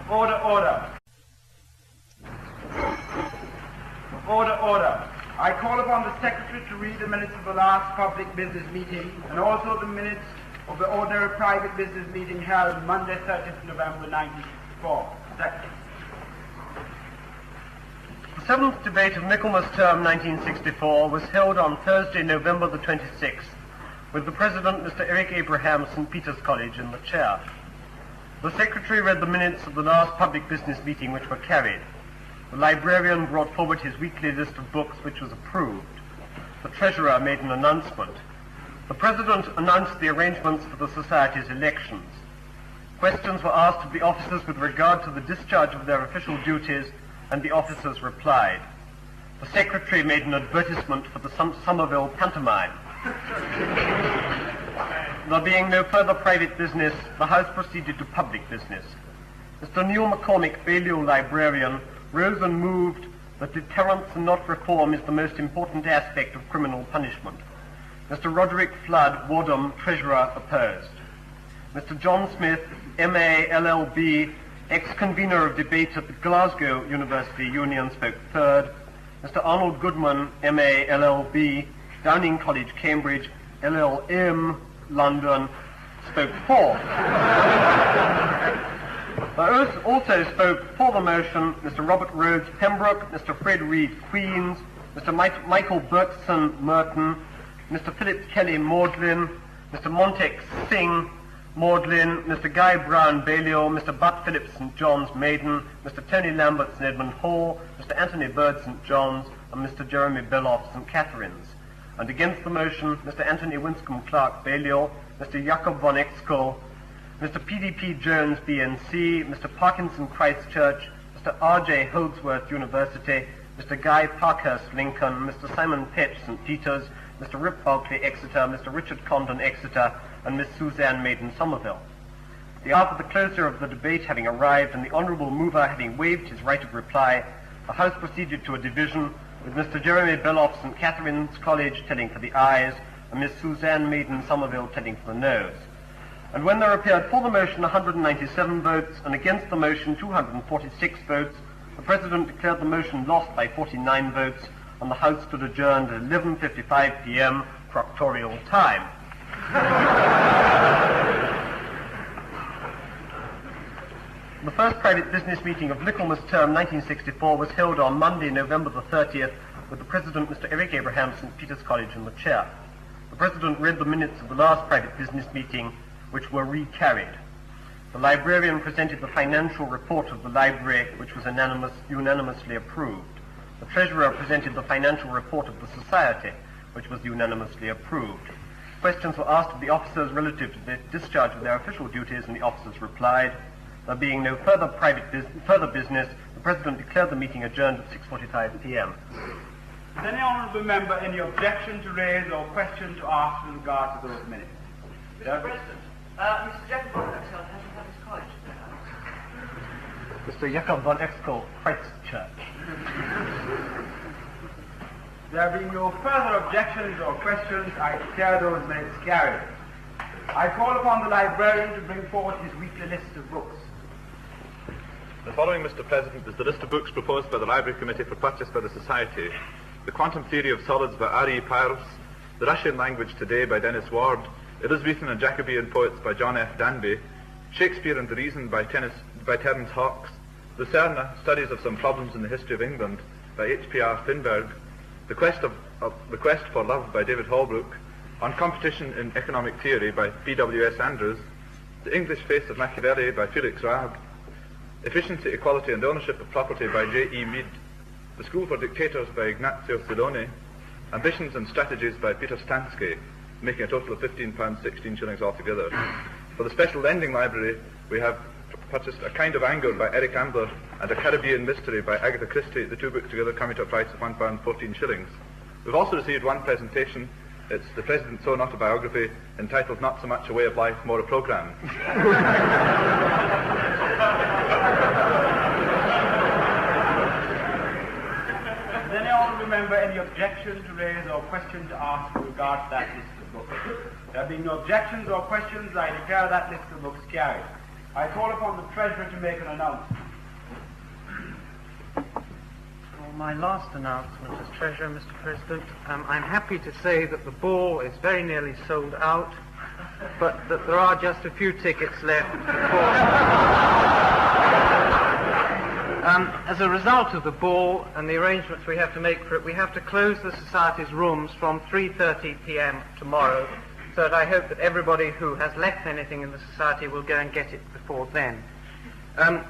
Order, order. Order, order. I call upon the Secretary to read the minutes of the last public business meeting and also the minutes of the ordinary private business meeting held Monday, 30th November 1964. Secretary. The seventh debate of Michaelmas term 1964 was held on Thursday, November the 26th, with the President, Mr. Eric Abraham, St. Peter's College, in the chair. The Secretary read the minutes of the last public business meeting, which were carried. The librarian brought forward his weekly list of books, which was approved. The Treasurer made an announcement. The President announced the arrangements for the Society's elections. Questions were asked of the officers with regard to the discharge of their official duties, and the officers replied. The Secretary made an advertisement for the Somerville pantomime. There being no further private business, the House proceeded to public business. Mr. Neil McCormick, Balliol librarian, rose and moved that deterrence and not reform is the most important aspect of criminal punishment. Mr. Roderick Flood, Wardham, Treasurer, opposed. Mr. John Smith, M.A., LLB, ex-convener of debate at the Glasgow University Union, spoke third. Mr. Arnold Goodman, M.A., LLB, Downing College, Cambridge, LLM, London, spoke fourth. There also spoke for the motion Mr. Robert Rhodes, Pembroke, Mr. Fred Reed, Queens, Mr. Michael Bertson, Merton, Mr. Philip Kelly, Magdalen, Mr. Montex Singh, Magdalen, Mr. Guy Brown, Balliol, Mr. Butt Phillips, St. John's, Maiden, Mr. Tony Lambert, St. Edmund Hall, Mr. Anthony Bird, St. John's, and Mr. Jeremy Beloff, St. Catherine's. And against the motion, Mr. Anthony Winscombe Clark, Balliol, Mr. Jacob von Exkel, Mr. PDP Jones, BNC, Mr. Parkinson, Christchurch, Mr. R.J. Holdsworth, University, Mr. Guy Parkhurst, Lincoln, Mr. Simon Petch, St. Peter's, Mr. Rip Bulkley, Exeter, Mr. Richard Condon, Exeter, and Miss Suzanne Maiden, Somerville. The hour for the closure of the debate having arrived and the honourable mover having waived his right of reply, the House proceeded to a division, with Mr. Jeremy Beloff, St. Catherine's College, telling for the ayes, and Miss Suzanne Maiden, Somerville, telling for the noes. And when there appeared for the motion 197 votes, and against the motion 246 votes, the President declared the motion lost by 49 votes, and the House stood adjourned at 11:55 p.m. proctorial time. The first private business meeting of Michaelmas term 1964 was held on Monday, November the 30th, with the President, Mr. Eric Abraham, St. Peter's College, in the chair. The President read the minutes of the last private business meeting, which were recarried. The librarian presented the financial report of the library, which was unanimously approved. The Treasurer presented the financial report of the Society, which was unanimously approved. Questions were asked of the officers relative to the discharge of their official duties, and the officers replied. There being no further business, the President declared the meeting adjourned at 6:45 p.m. Does any honourable member any objection to raise or question to ask with regard to those minutes? Mr. President, Mr. Jacob von Exel hasn't had his college today. Mr. Jacob von Exel, Christchurch. There being no further objections or questions, I declare those minutes carried. I call upon the librarian to bring forward his weekly list of books. The following, Mr. President, is the list of books proposed by the Library Committee for purchase by the Society. The Quantum Theory of Solids by R.E. Pyrus, The Russian Language Today by Dennis Ward, Elizabethan and Jacobean Poets by John F. Danby, Shakespeare and the Reason by Terence Hawkes, Lucerna, Studies of Some Problems in the History of England by H.P.R. Finberg, The Quest for Love by David Holbrook, On Competition in Economic Theory by P.W.S. Andrews, The English Face of Machiavelli by Felix Raab, Efficiency, Equality and Ownership of Property by J.E. Mead, The School for Dictators by Ignazio Siloni, Ambitions and Strategies by Peter Stansky, making a total of £15, 16 shillings altogether. For the Special Lending Library, we have purchased A Kind of Anger by Eric Ambler and A Caribbean Mystery by Agatha Christie, the two books together coming to a price of £1, 14 shillings. We've also received one presentation. It's the President's own autobiography, entitled Not So Much a Way of Life, More a Programme. Does any honourable member any objection to raise or question to ask with regard to that list of books? There being no objections or questions, I declare that list of books carried. I call upon the Treasurer to make an announcement. Well, my last announcement as Treasurer, Mr. President, I'm happy to say that the ball is very nearly sold out, but that there are just a few tickets left. As a result of the ball and the arrangements we have to make for it, we have to close the Society's rooms from 3:30 p.m. tomorrow, so that I hope that everybody who has left anything in the Society will go and get it before then.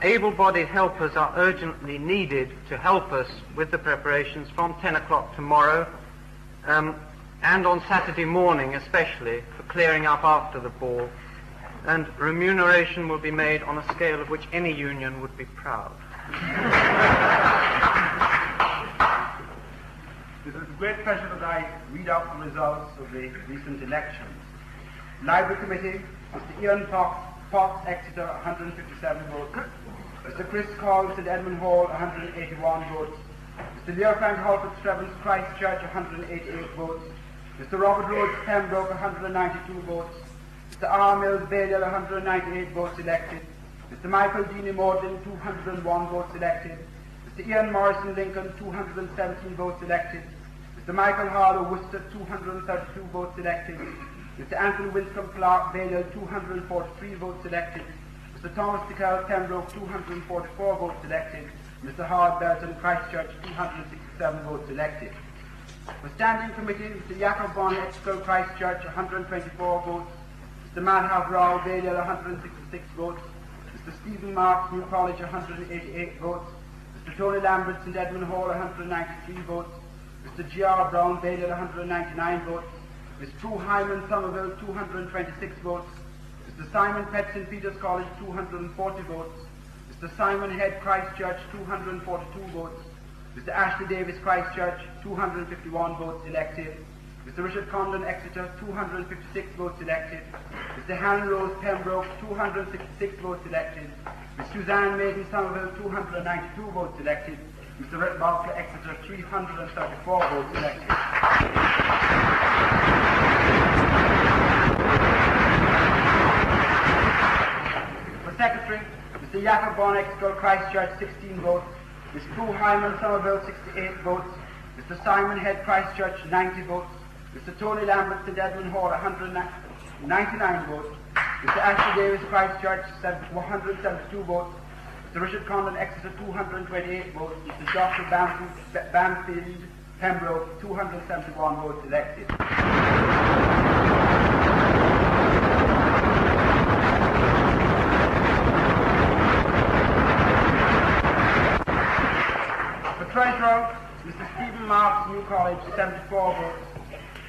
Able-bodied helpers are urgently needed to help us with the preparations from 10 o'clock tomorrow, and on Saturday morning especially, for clearing up after the ball. And remuneration will be made on a scale of which any union would be proud. It is with great pleasure that I read out the results of the recent elections. Library Committee, Mr. Ian Fox, Exeter, 157 votes. Mr. Chris Call, St. Edmund Hall, 181 votes. Mr. Leo Frank Halford, Strevens, Christchurch, 188 votes. Mr. Robert Rhodes, Pembroke, 192 votes. Mr. R. Mills, Balliol, 198 votes elected. Mr. Michael Deany Morden, 201 votes elected. Mr. Ian Morrison, Lincoln, 217 votes elected. Mr. Michael Harlow, Worcester, 232 votes elected. Mr. Anthony Winscombe Clark, Balliol, 243 votes elected. Mr. Thomas Tickell, Pembroke, 244 votes elected. Mr. Howard Belton, Christchurch, 267 votes elected. For Standing Committee, Mr. Jacob Von Exco, Christchurch, 124 votes. Mr. Madhav Rao, Balliol, 166 votes. Mr. Stephen Marks, New College, 188 votes. Mr. Tony Lambert, St. Edmund Hall, 193 votes. Mr. G.R. Brown, Balliol, 199 votes. Ms. Prue Hyman, Somerville, 226 votes. Mr. Simon Pett, St. Peter's College, 240 votes. Mr. Simon Head, Christchurch, 242 votes. Mr. Ashley Davis, Christchurch, 251 votes elected. Mr. Richard Condon, Exeter, 256 votes elected. Mr. Helen Rose, Pembroke, 266 votes elected. Ms. Suzanne Maiden, Somerville, 292 votes elected. Mr. Rhett Barker, Exeter, 334 votes elected. For Secretary, Mr. Jacob Von Exco, Christchurch, 16 votes. Ms. Prue Hyman, Somerville, 68 votes. Mr. Simon Head, Christchurch, 90 votes. Mr. Tony Lambert, St. Edmund Hall, 199 votes. Mr. Ashley Davis, Christchurch, 172 votes. Mr. Richard Condon, Exeter, 228 votes. Mr. Joshua Banfield, Pembroke, 271 votes elected. For Treasurer, Mr. Stephen Marks, New College, 74 votes.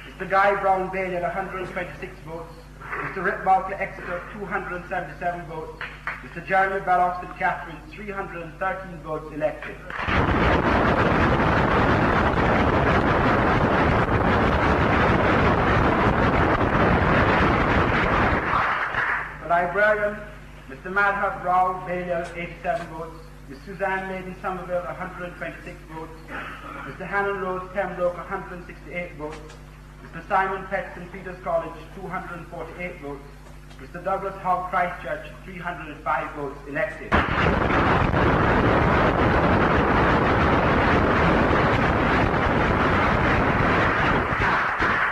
Mr. Guy Brown, Balliol, 126 votes. Mr. Rick Balker, Exeter, 277 votes. Mr. Jeremy Belloff, St. Catherine, 313 votes elected. For Librarian, Mr. Madhav Rao, Balliol, 87 votes. Ms. Suzanne Maiden, Somerville, 126 votes. Mr. Hannon Rose, Pembroke, 168 votes. Mr. Simon Pett, St. Peter's College, 248 votes. Mr. Douglas Hogg, Christchurch, 305 votes elected.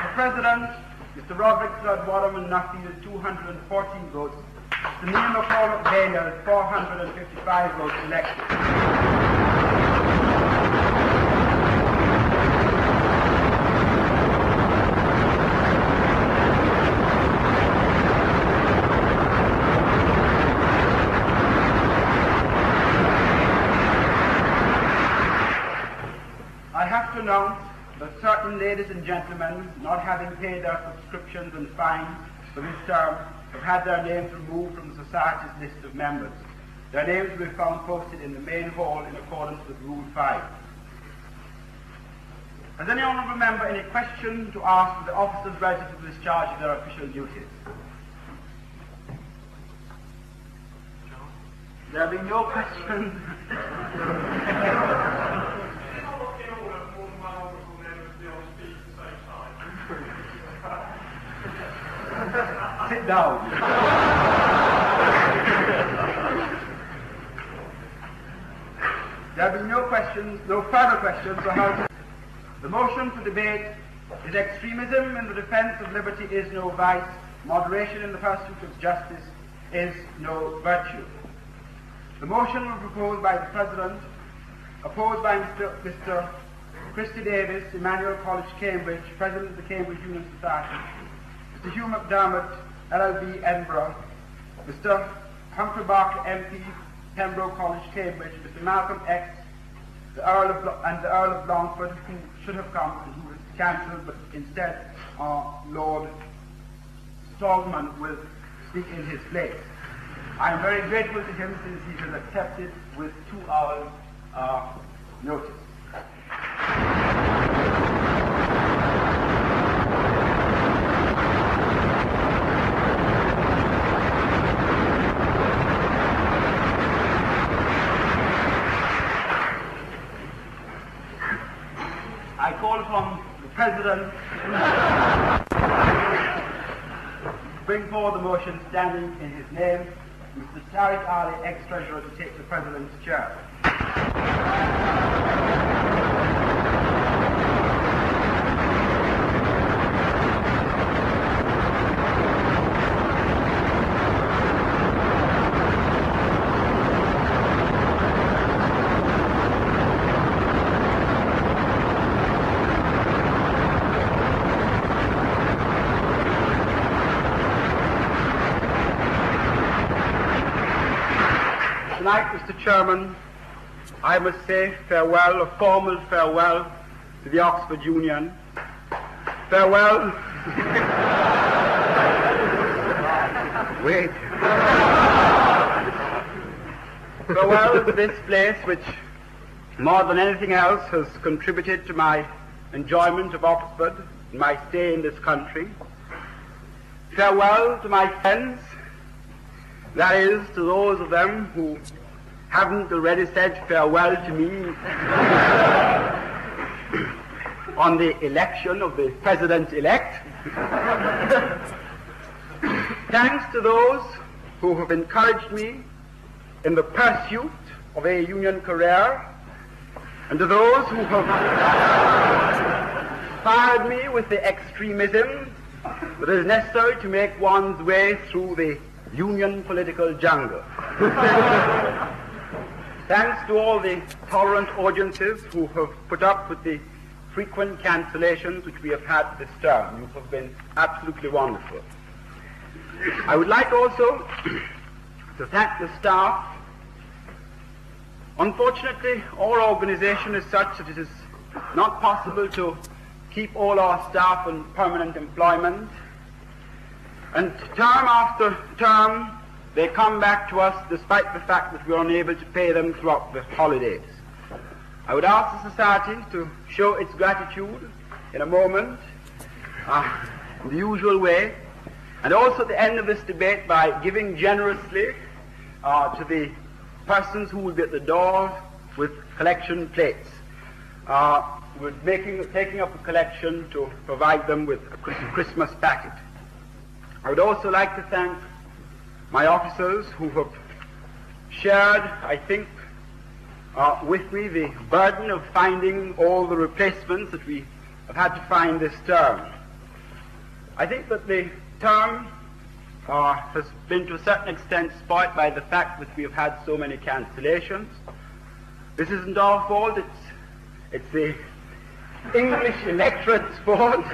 For President, Mr. Roderick Flood Waterman Nuffield, 214 votes. Mr. Neil McCormick Balliol, 455 votes elected. I have to announce that certain ladies and gentlemen, not having paid their subscriptions and fines for this term, have had their names removed from the Society's list of members. Their names will be found posted in the main hall in accordance with Rule 5. Has any honourable member any question to ask of the officers relative to the discharge of their official duties? There being no questions. Sit down. There will be no questions, no further questions on how to... The motion for debate is extremism in the defense of liberty is no vice, moderation in the pursuit of justice is no virtue. The motion was proposed by the President, opposed by Mr. Christy Davis, Emmanuel College, Cambridge, President of the Cambridge Union Society, Mr. Hugh MacDermott, LLB, Edinburgh, Mr. Humphrey Barker, MP, Pembroke College, Cambridge, Mr. Malcolm X, the Earl of Longford, who should have come and who was cancelled, but instead Lord Stallman will speak in his place. I am very grateful to him since he has accepted with 2 hours notice. I call upon the President to bring forward the motion standing in his name, Mr. Tariq Ali, ex-Treasurer, to take the President's chair. Tonight, Mr. Chairman, I must say farewell, a formal farewell to the Oxford Union. Farewell. Wait. Farewell to this place which, more than anything else, has contributed to my enjoyment of Oxford and my stay in this country. Farewell to my friends, that is, to those of them who haven't already said farewell to me on the election of the President-elect. Thanks to those who have encouraged me in the pursuit of a union career, and to those who have fired me with the extremism that is necessary to make one's way through the union political jungle. Thanks to all the tolerant audiences who have put up with the frequent cancellations which we have had this term. You have been absolutely wonderful. I would like also to thank the staff. Unfortunately, our organization is such that it is not possible to keep all our staff in permanent employment. And term after term, they come back to us despite the fact that we are unable to pay them throughout the holidays. I would ask the Society to show its gratitude in a moment, in the usual way, and also at the end of this debate by giving generously to the persons who will be at the door with collection plates. Taking up a collection to provide them with a Christmas packet. I would also like to thank my officers who have shared, I think, with me the burden of finding all the replacements that we have had to find this term. I think that the term has been to a certain extent spoilt by the fact that we have had so many cancellations. This isn't our fault, it's the English electorate's fault.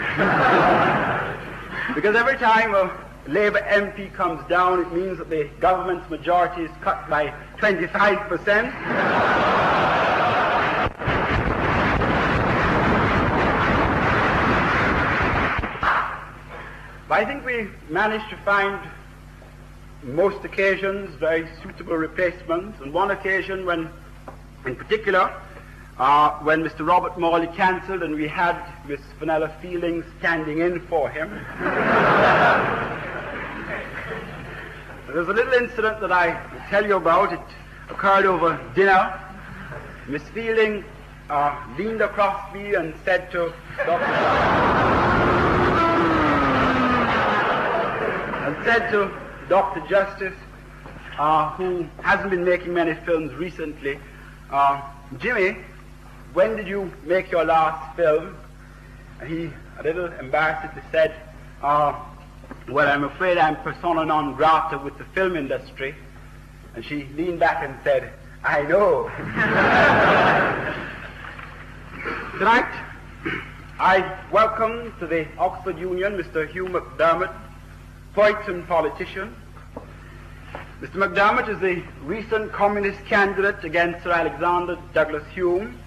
Because every time a Labour MP comes down, it means that the government's majority is cut by 25%. But I think we managed to find, on most occasions, very suitable replacements. On one occasion, when, in particular, when Mr. Robert Morley cancelled and we had Miss Fenella Fielding standing in for him. There's a little incident that I will tell you about. It occurred over dinner. Miss Fielding leaned across me and said to Dr. Justice, who hasn't been making many films recently, Jimmy, when did you make your last film? And he, a little embarrassedly, said, well, I'm afraid I'm persona non grata with the film industry. And she leaned back and said, I know. Tonight, I welcome to the Oxford Union Mr. Hugh McDermott, poet and politician. Mr. McDermott is the recent communist candidate against Sir Alexander Douglas Hume.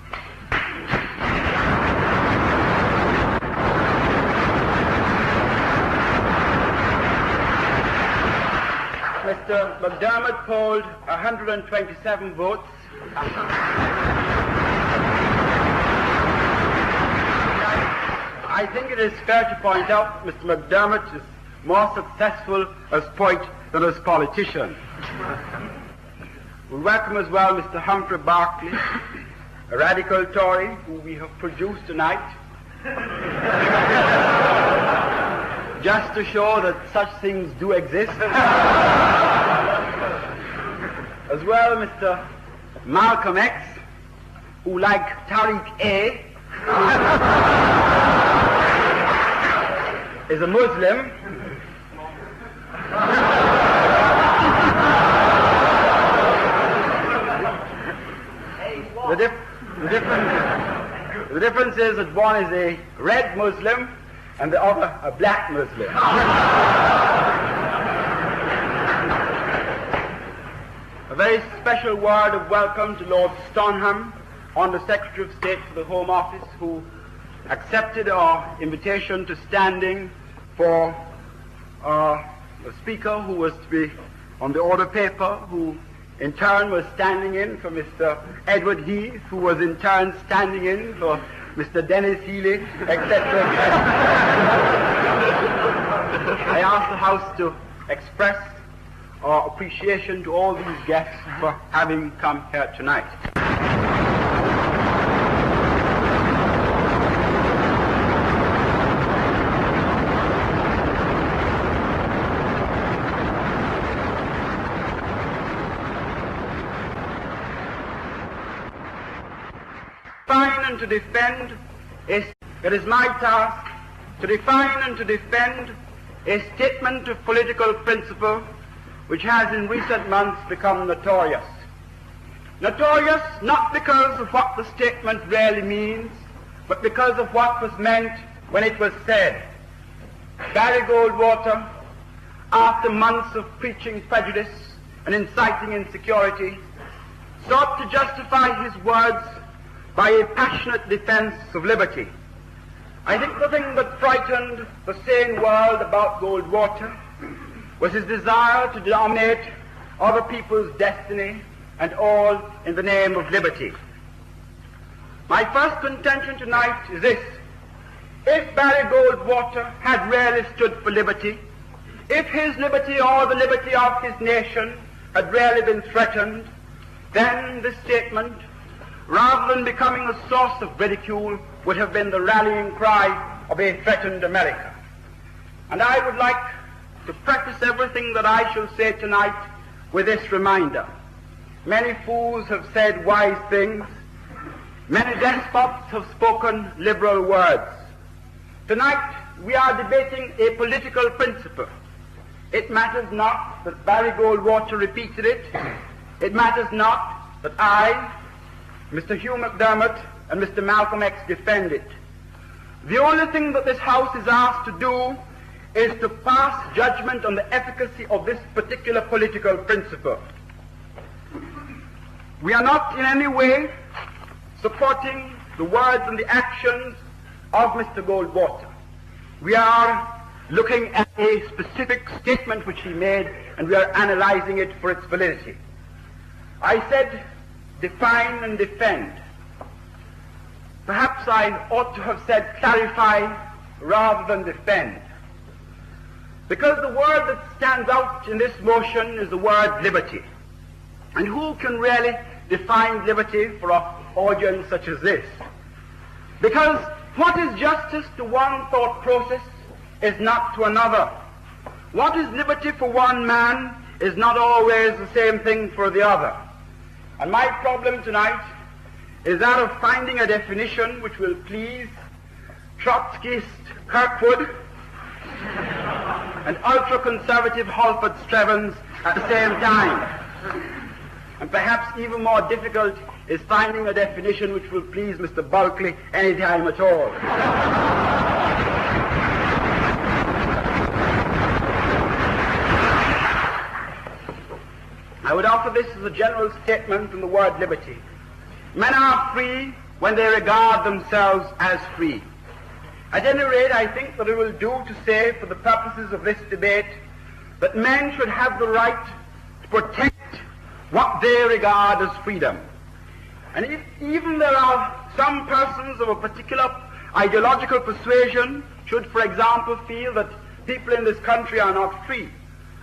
Mr. McDermott polled 127 votes. I think it is fair to point out Mr. McDermott is more successful as poet than as politician. We welcome as well Mr. Humphrey Barclay, a radical Tory who we have produced tonight, just to show that such things do exist. As well, Mr. Malcolm X, who, like Tariq A, is a Muslim. The difference is that one is a red Muslim and the other a black Muslim. A very special word of welcome to Lord Stoneham, Under Secretary of State for the Home Office, who accepted our invitation to standing for the Speaker, who was to be on the order paper, who in turn was standing in for Mr. Edward Heath, who was in turn standing in for Mr. Dennis Healy, etc. I ask the House to express our appreciation to all these guests for having come here tonight. And to defend it is my task to define and to defend a statement of political principle which has in recent months become notorious. Notorious not because of what the statement really means, but because of what was meant when it was said. Barry Goldwater, after months of preaching prejudice and inciting insecurity, sought to justify his words by a passionate defense of liberty. I think the thing that frightened the sane world about Goldwater was his desire to dominate other people's destiny, and all in the name of liberty. My first contention tonight is this: if Barry Goldwater had really stood for liberty, if his liberty or the liberty of his nation had really been threatened, then this statement, rather than becoming a source of ridicule, would have been the rallying cry of a threatened America. And I would like to preface everything that I shall say tonight with this reminder. Many fools have said wise things. Many despots have spoken liberal words. Tonight we are debating a political principle. It matters not that Barry Goldwater repeated it. It matters not that I, Mr. Hugh McDermott, and Mr. Malcolm X defend it. The only thing that this House is asked to do is to pass judgment on the efficacy of this particular political principle. We are not in any way supporting the words and the actions of Mr. Goldwater. We are looking at a specific statement which he made, and we are analyzing it for its validity. I said define and defend. Perhaps I ought to have said clarify rather than defend, because the word that stands out in this motion is the word liberty. And who can really define liberty for an audience such as this? Because what is justice to one thought process is not to another. What is liberty for one man is not always the same thing for the other. And my problem tonight is that of finding a definition which will please Trotskyist Kirkwood and ultra-conservative Halford Strevens at the same time. And perhaps even more difficult is finding a definition which will please Mr. Bulkley any time at all. I would offer this as a general statement on the word liberty. Men are free when they regard themselves as free. At any rate, I think that it will do to say, for the purposes of this debate, that men should have the right to protect what they regard as freedom. And if even there are some persons of a particular ideological persuasion should, for example, feel that people in this country are not free,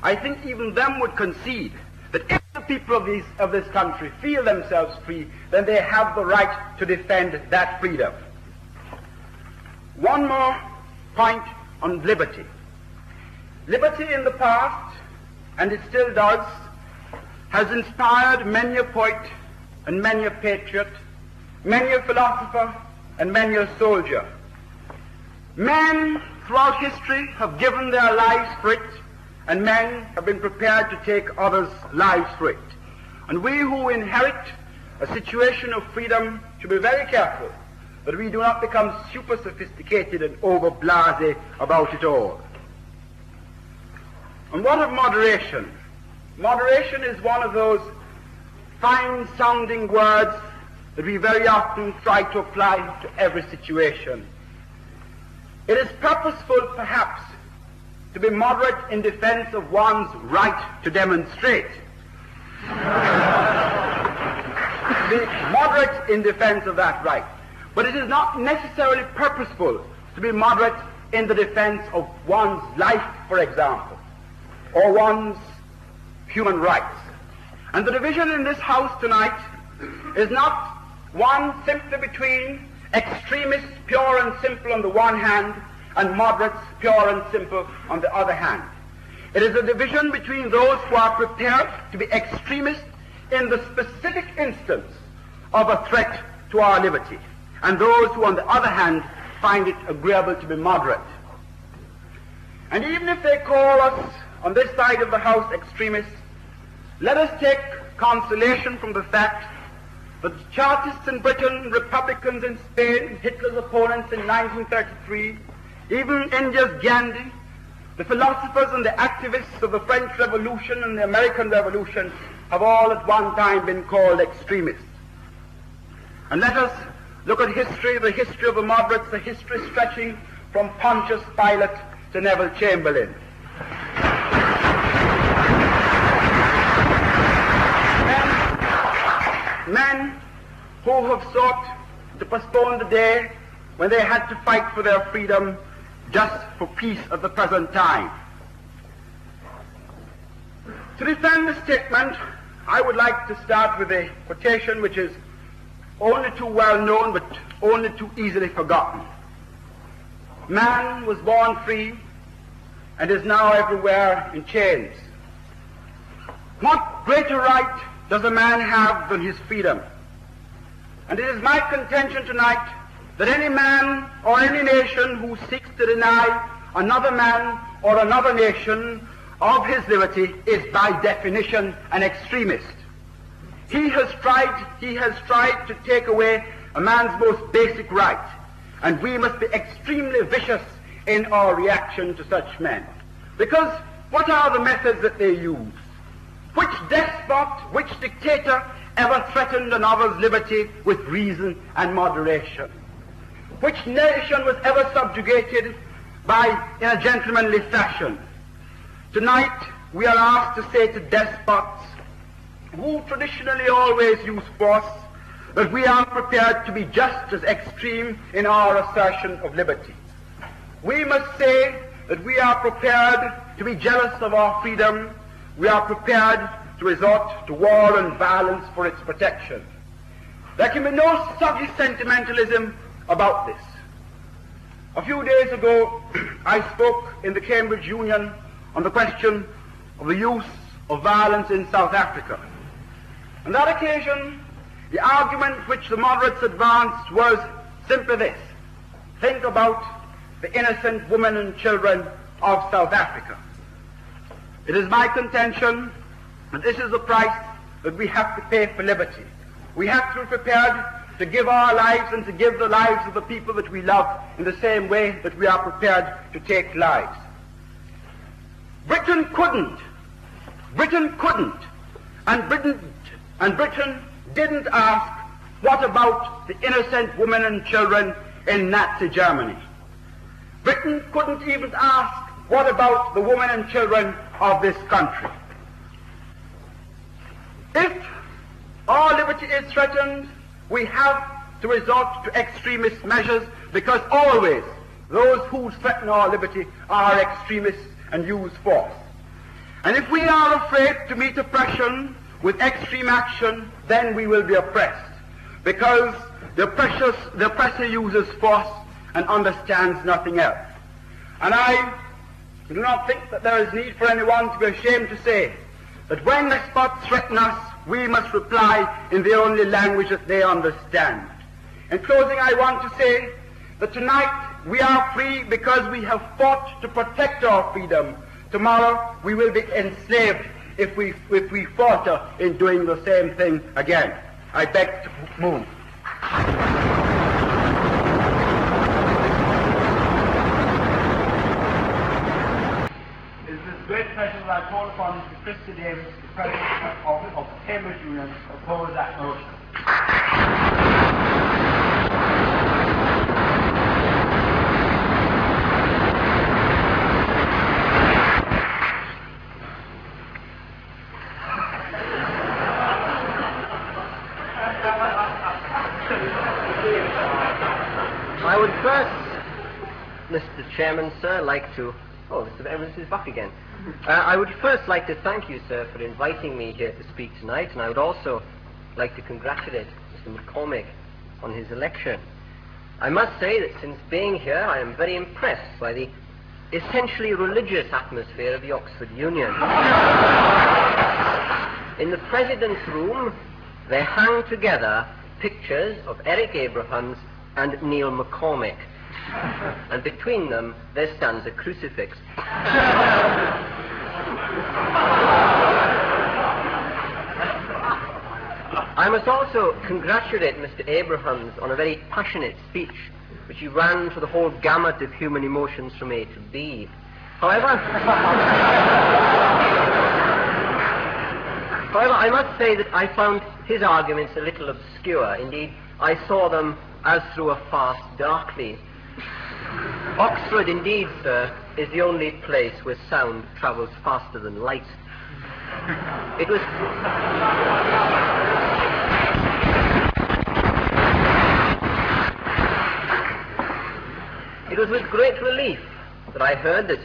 I think even them would concede that if the people of this country feel themselves free, then they have the right to defend that freedom. One more point on liberty. Liberty in the past, and it still does, has inspired many a poet and many a patriot, many a philosopher and many a soldier. Men throughout history have given their lives for it, and men have been prepared to take others' lives for it. And we who inherit a situation of freedom should be very careful that we do not become super sophisticated and over blasé about it all. And what of moderation? Moderation is one of those fine-sounding words that we very often try to apply to every situation. It is purposeful, perhaps, to be moderate in defense of one's right to demonstrate. To be moderate in defense of that right. But it is not necessarily purposeful to be moderate in the defense of one's life, for example, or one's human rights. And the division in this house tonight is not one simply between extremists, pure and simple on the one hand, and moderates, pure and simple on the other hand. It is a division between those who are prepared to be extremists in the specific instance of a threat to our liberty, and those who, on the other hand, find it agreeable to be moderate. And even if they call us, on this side of the house, extremists, let us take consolation from the fact that the Chartists in Britain, Republicans in Spain, Hitler's opponents in 1933, even India's Gandhi, the philosophers and the activists of the French Revolution and the American Revolution have all at one time been called extremists. And let us look at history, the history of the moderates, the history stretching from Pontius Pilate to Neville Chamberlain. Men who have sought to postpone the day when they had to fight for their freedom just for peace at the present time. To defend this statement, I would like to start with a quotation which is only too well known but only too easily forgotten. Man was born free and is now everywhere in chains. What greater right does a man have than his freedom? And it is my contention tonight that any man or any nation who seeks to deny another man or another nation of his liberty is by definition an extremist. He has tried to take away a man's most basic right, and we must be extremely vicious in our reaction to such men. Because what are the methods that they use? Which despot, which dictator ever threatened another's liberty with reason and moderation? Which nation was ever subjugated in a gentlemanly fashion? Tonight we are asked to say to despots who traditionally always use force that we are prepared to be just as extreme in our assertion of liberty. We must say that we are prepared to be jealous of our freedom. We are prepared to resort to war and violence for its protection. There can be no soggy sentimentalism about this. A few days ago, I spoke in the Cambridge Union on the question of the use of violence in South Africa. On that occasion, The argument which the moderates advanced was simply this: think about the innocent women and children of South Africa. It is my contention that this is the price that we have to pay for liberty. We have to be prepared to give our lives and to give the lives of the people that we love in the same way that we are prepared to take lives. Britain couldn't, and Britain didn't ask, what about the innocent women and children in Nazi Germany? Britain couldn't even ask, what about the women and children of this country? If our liberty is threatened, we have to resort to extremist measures, because always those who threaten our liberty are extremists and use force. And if we are afraid to meet oppression with extreme action, then we will be oppressed, because the oppressor uses force and understands nothing else. And I do not think that there is need for anyone to be ashamed to say that when despots threaten us, we must reply in the only language that they understand. In closing, I want to say that tonight we are free because we have fought to protect our freedom. Tomorrow we will be enslaved if we falter in doing the same thing again. I beg to move. It is with great pleasure that I call upon Mr. Christy Davis, the President of the Cambridge Union, to oppose that motion. I would first, Mr. Chairman, sir, like to... Oh, Mr. Evans is back again. I would first like to thank you, sir, for inviting me here to speak tonight, and I would also like to congratulate Mr. McCormick on his election. I must say that since being here, I am very impressed by the essentially religious atmosphere of the Oxford Union. In the President's room, they hang together pictures of Eric Abrahams and Neil McCormick, and between them there stands a crucifix. I must also congratulate Mr. Abrahams on a very passionate speech which he ran for the whole gamut of human emotions from A to B. However, I must say that I found his arguments a little obscure. Indeed, I saw them as through a fast darkly. Oxford, indeed, sir, is the only place where sound travels faster than light. It was with great relief that I heard that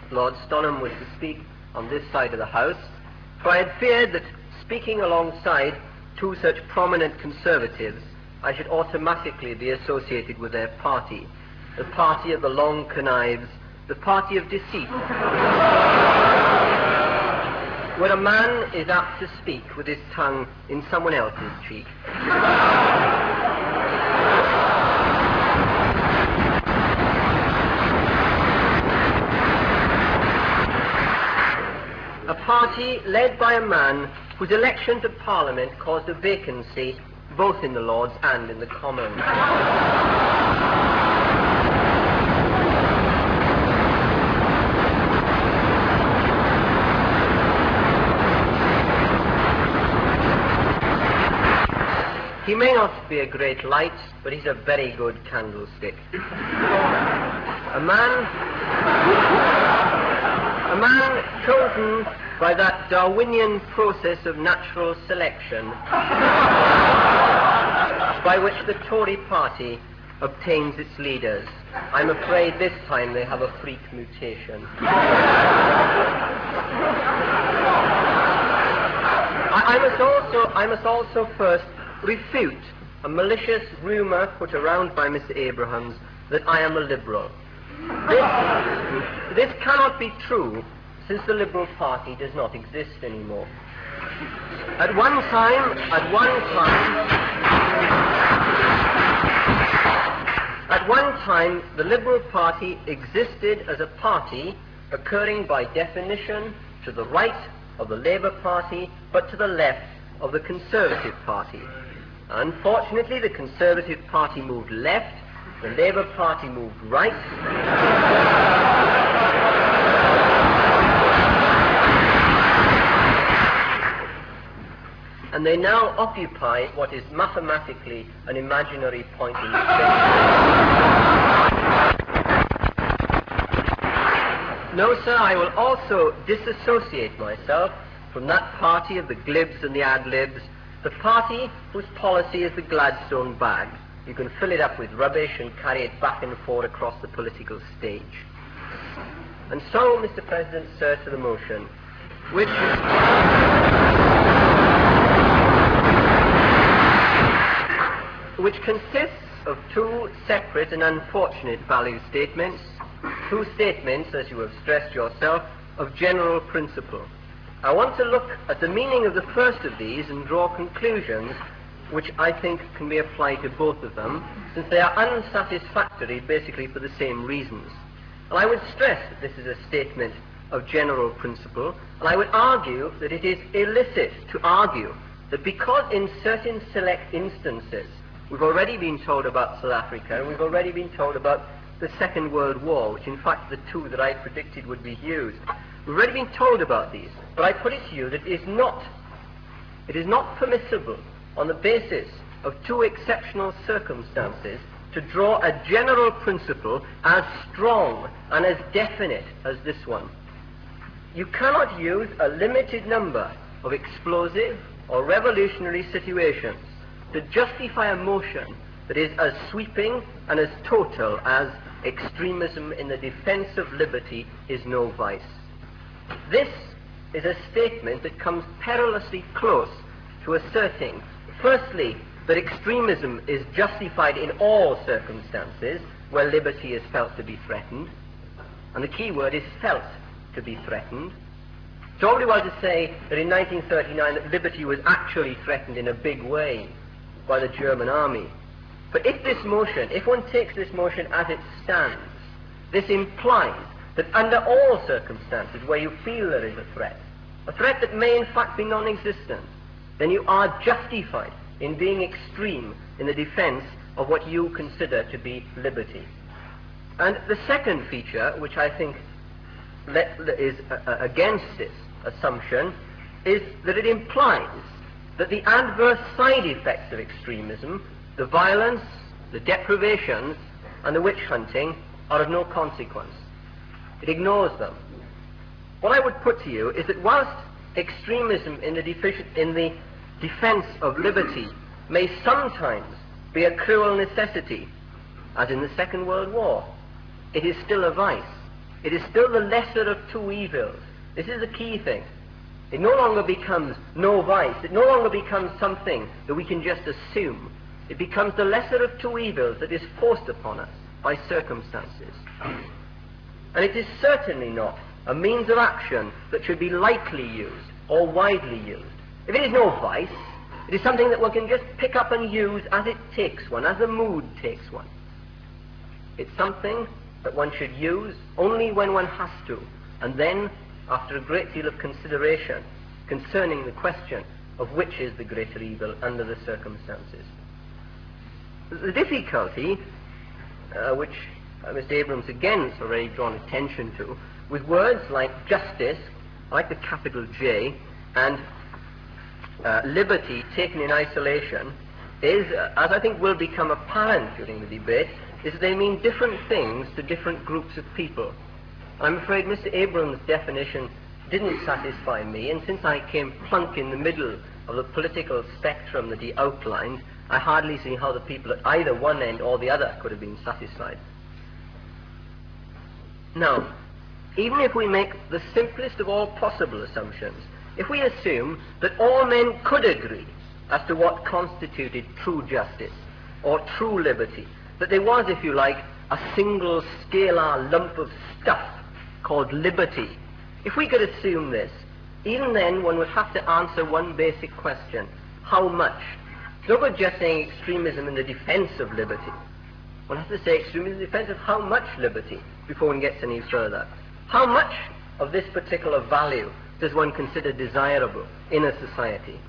Lord Stonham was to speak on this side of the House, for I had feared that, speaking alongside two such prominent Conservatives, I should automatically be associated with their party, the party of the long connives, the party of deceit, where a man is apt to speak with his tongue in someone else's cheek. A party led by a man whose election to Parliament caused a vacancy both in the Lords and in the Commons. He may not be a great light, but he's a very good candlestick. A man chosen by that Darwinian process of natural selection by which the Tory party obtains its leaders. I'm afraid this time they have a freak mutation. I must also first refute a malicious rumour put around by Mr. Abrahams that I am a Liberal. This cannot be true, since the Liberal Party does not exist anymore. At one time, At one time, the Liberal Party existed as a party occurring by definition to the right of the Labour Party, but to the left of the Conservative Party. Unfortunately, the Conservative Party moved left, the Labour Party moved right. And they now occupy what is mathematically an imaginary point in space. No, sir, I will also disassociate myself from that party of the glibs and the ad-libs, the party whose policy is the Gladstone bag. You can fill it up with rubbish and carry it back and forth across the political stage. And so, Mr. President, sir, to the motion, which consists of two separate and unfortunate value statements, two statements, as you have stressed yourself, of general principle. I want to look at the meaning of the first of these and draw conclusions which I think can be applied to both of them, since they are unsatisfactory basically for the same reasons. And I would stress that this is a statement of general principle, and I would argue that it is illicit to argue that because in certain select instances we've already been told about South Africa, and we've already been told about the Second World War, which in fact are the two that I predicted would be used. We've already been told about these, but I put it to you that it is not permissible on the basis of two exceptional circumstances to draw a general principle as strong and as definite as this one. You cannot use a limited number of explosive or revolutionary situations to justify a motion that is as sweeping and as total as extremism in the defense of liberty is no vice. This is a statement that comes perilously close to asserting, firstly, that extremism is justified in all circumstances where liberty is felt to be threatened, and the key word is felt to be threatened. It's all very well to say that in 1939 that liberty was actually threatened in a big way by the German army. But if one takes this motion as it stands, this implies that under all circumstances where you feel there is a threat that may in fact be non-existent, then you are justified in being extreme in the defense of what you consider to be liberty. And the second feature, which I think is against this assumption, is that it implies that the adverse side effects of extremism, the violence, the deprivations, and the witch hunting, are of no consequence. It ignores them. What I would put to you is that whilst extremism in the defense of liberty may sometimes be a cruel necessity, as in the Second World War, it is still a vice. It is still the lesser of two evils. This is the key thing. It no longer becomes no vice. It no longer becomes something that we can just assume. It becomes the lesser of two evils that is forced upon us by circumstances. And it is certainly not a means of action that should be lightly used or widely used. If it is no vice, it is something that one can just pick up and use as it takes one, as the mood takes one. It's something that one should use only when one has to, and then after a great deal of consideration concerning the question of which is the greater evil under the circumstances. The difficulty, which Mr. Abrams again has already drawn attention to, with words like justice, like the capital J, and liberty taken in isolation, is, as I think will become apparent during the debate, is that they mean different things to different groups of people. I'm afraid Mr. Abrams' definition didn't satisfy me, and since I came plunk in the middle of the political spectrum that he outlined, I hardly see how the people at either one end or the other could have been satisfied. Now, even if we make the simplest of all possible assumptions, if we assume that all men could agree as to what constituted true justice or true liberty, that there was, if you like, a single scalar lump of stuff called liberty, if we could assume this, even then one would have to answer one basic question: how much? It's no good just saying extremism in the defense of liberty. One One has to say extreme in the defense of how much liberty before one gets any further. How much of this particular value does one consider desirable in a society?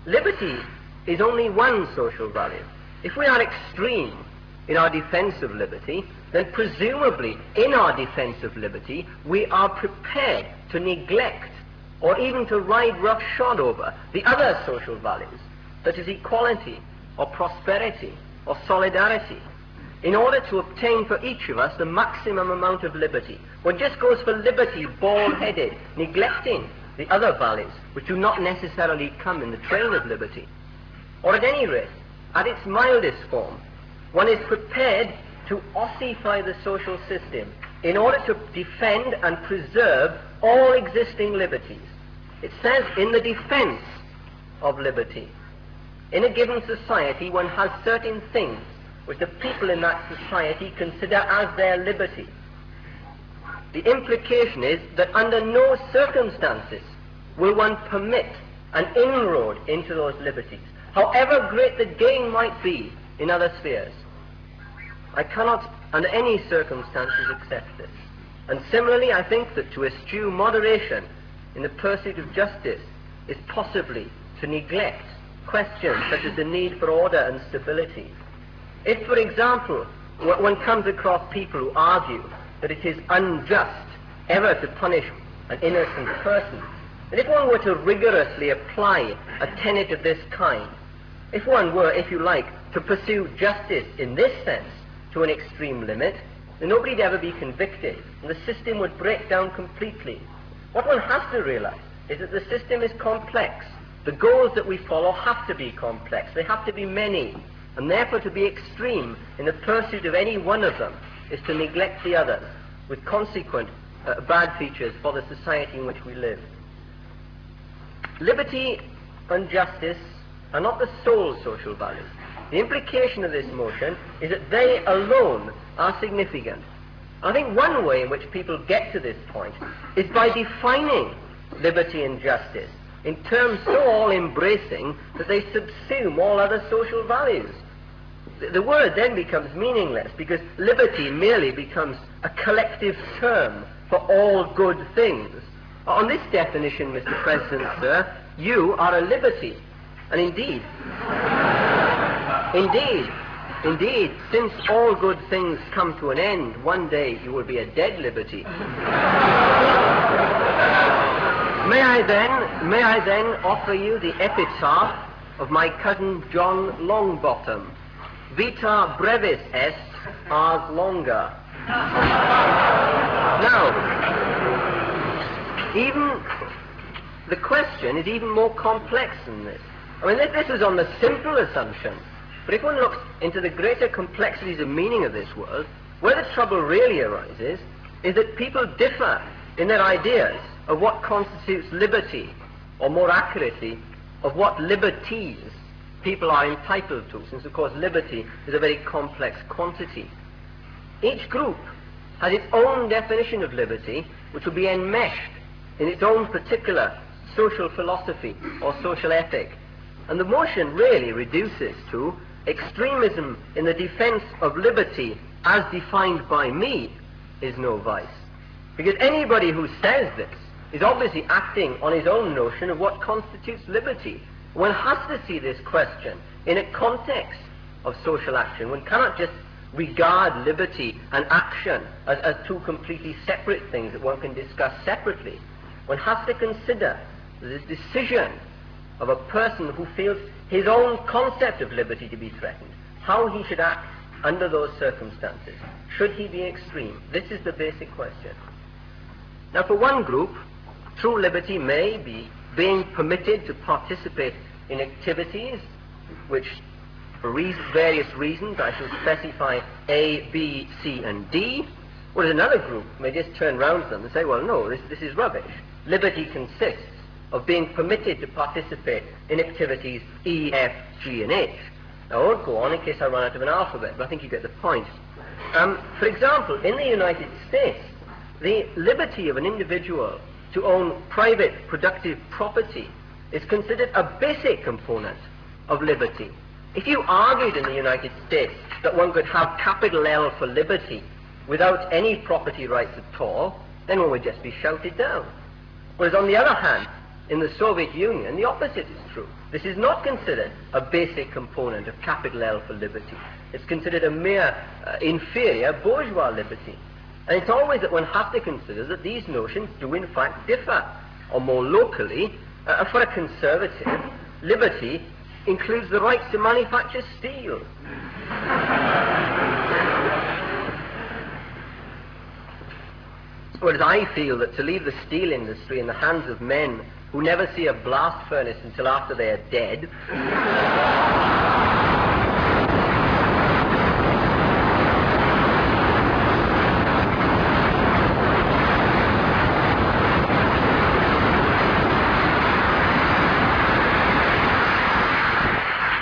Liberty is only one social value. If we are extreme in our defense of liberty, then presumably in our defense of liberty we are prepared to neglect or even to ride roughshod over the other social values, such as equality or prosperity or solidarity, in order to obtain for each of us the maximum amount of liberty. One just goes for liberty bald-headed, neglecting the other values which do not necessarily come in the train of liberty. Or at any rate, at its mildest form, one is prepared to ossify the social system in order to defend and preserve all existing liberties. It says in the defense of liberty. In a given society, one has certain things which the people in that society consider as their liberty. The implication is that under no circumstances will one permit an inroad into those liberties, however great the gain might be in other spheres. I cannot under any circumstances accept this. And similarly, I think that to eschew moderation in the pursuit of justice is possibly to neglect questions such as the need for order and stability. If, for example, one comes across people who argue that it is unjust ever to punish an innocent person, and if one were to rigorously apply a tenet of this kind, if one were, if you like, to pursue justice in this sense to an extreme limit, then nobody would ever be convicted, and the system would break down completely. What one has to realize is that the system is complex. The goals that we follow have to be complex. They have to be many. And therefore to be extreme in the pursuit of any one of them is to neglect the others, with consequent bad features for the society in which we live. Liberty and justice are not the sole social values. The implication of this motion is that they alone are significant. I think one way in which people get to this point is by defining liberty and justice in terms so all-embracing that they subsume all other social values. The word then becomes meaningless because liberty merely becomes a collective term for all good things. On this definition, Mr. President, sir, you are a liberty. And indeed, since all good things come to an end, one day you will be a dead liberty. May I then offer you the epitaph of my cousin John Longbottom. Vita brevis est, ars longa. Now, even the question is even more complex than this. I mean, this is on the simple assumption. But if one looks into the greater complexities of meaning of this world, where the trouble really arises is that people differ in their ideas of what constitutes liberty, or more accurately, of what liberties people are entitled to, since of course liberty is a very complex quantity. Each group has its own definition of liberty, which will be enmeshed in its own particular social philosophy or social ethic. And the motion really reduces to extremism in the defense of liberty as defined by me is no vice. Because anybody who says this is obviously acting on his own notion of what constitutes liberty. One has to see this question in a context of social action. One cannot just regard liberty and action as two completely separate things that one can discuss separately. One has to consider the decision of a person who feels his own concept of liberty to be threatened, how he should act under those circumstances. Should he be extreme? This is the basic question. Now, for one group, true liberty may be being permitted to participate in activities which, for various reasons, I shall specify A, B, C, and D, whereas another group may just turn round to them and say, well, no, this is rubbish. Liberty consists of being permitted to participate in activities E, F, G, and H. Now, I won't go on in case I run out of an alphabet, but I think you get the point. For example, in the United States, the liberty of an individual to own private productive property is considered a basic component of liberty. If you argued in the United States that one could have capital L for liberty without any property rights at all, then one would just be shouted down. Whereas on the other hand, in the Soviet Union, the opposite is true. This is not considered a basic component of capital L for liberty. It's considered a mere inferior bourgeois liberty. And it's always that one has to consider that these notions do in fact differ. Or more locally, for a conservative, liberty includes the right to manufacture steel. Whereas I feel that to leave the steel industry in the hands of men who never see a blast furnace until after they are dead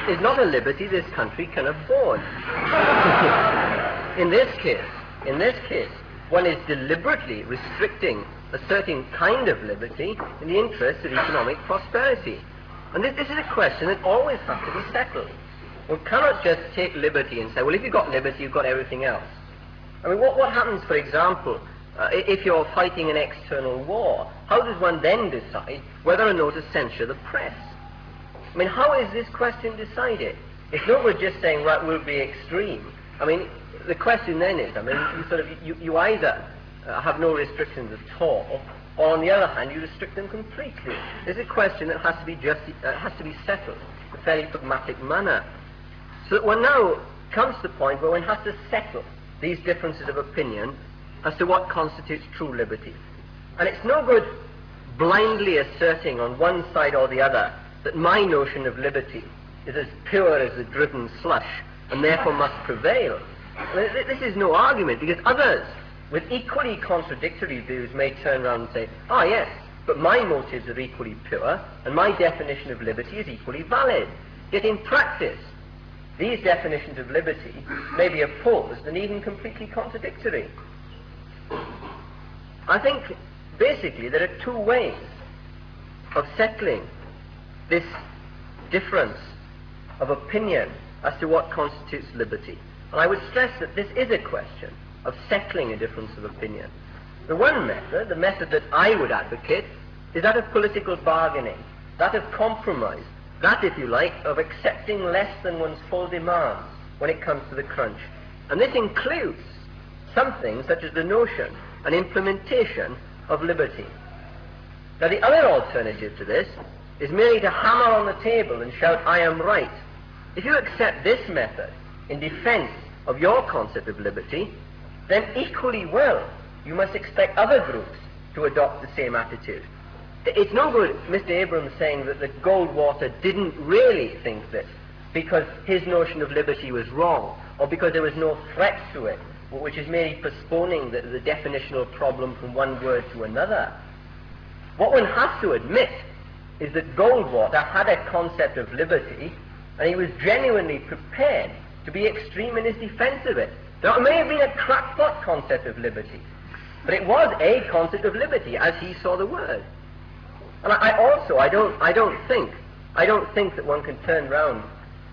is not a liberty this country can afford. In this case, one is deliberately restricting a certain kind of liberty in the interest of economic prosperity. And this is a question that always has to be settled. One cannot just take liberty and say, well, if you've got liberty, you've got everything else. I mean, what happens, for example, if you're fighting an external war? How does one then decide whether or not to censure the press? I mean, how is this question decided? It's not we're just saying, right, we'll be extreme. I mean, the question then is, I mean, you either have no restrictions at all, or on the other hand, you restrict them completely. It's a question that has to be settled in a fairly pragmatic manner. So that one now comes to the point where one has to settle these differences of opinion as to what constitutes true liberty. And it's no good blindly asserting on one side or the other that my notion of liberty is as pure as the driven slush and therefore must prevail. This is no argument, because others with equally contradictory views may turn around and say, ah yes, but my motives are equally pure and my definition of liberty is equally valid. Yet in practice, these definitions of liberty may be opposed and even completely contradictory. I think basically there are two ways of settling this difference of opinion as to what constitutes liberty. And I would stress that this is a question of settling a difference of opinion. The one method, the method that I would advocate, is that of political bargaining, that of compromise, that, if you like, of accepting less than one's full demands when it comes to the crunch. And this includes something such as the notion and implementation of liberty. Now, the other alternative to this is merely to hammer on the table and shout, I am right. If you accept this method in defense of your concept of liberty, then equally well you must expect other groups to adopt the same attitude. It's no good Mr. Abrams saying that the Goldwater didn't really think this because his notion of liberty was wrong, or because there was no threat to it, which is merely postponing the definitional problem from one word to another. What one has to admit is that Goldwater had a concept of liberty, and he was genuinely prepared to be extreme in his defense of it. Now, it may have been a crackpot concept of liberty, but it was a concept of liberty as he saw the word. And I don't think that one can turn round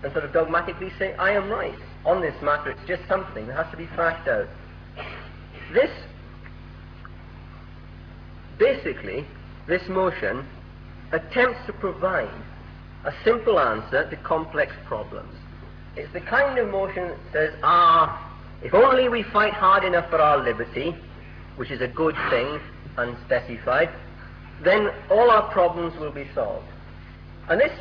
and sort of dogmatically say, I am right on this matter. It's just something that has to be thrashed out. This motion attempts to provide a simple answer to complex problems. It's the kind of motion that says, if only we fight hard enough for our liberty, which is a good thing, unspecified, then all our problems will be solved. And this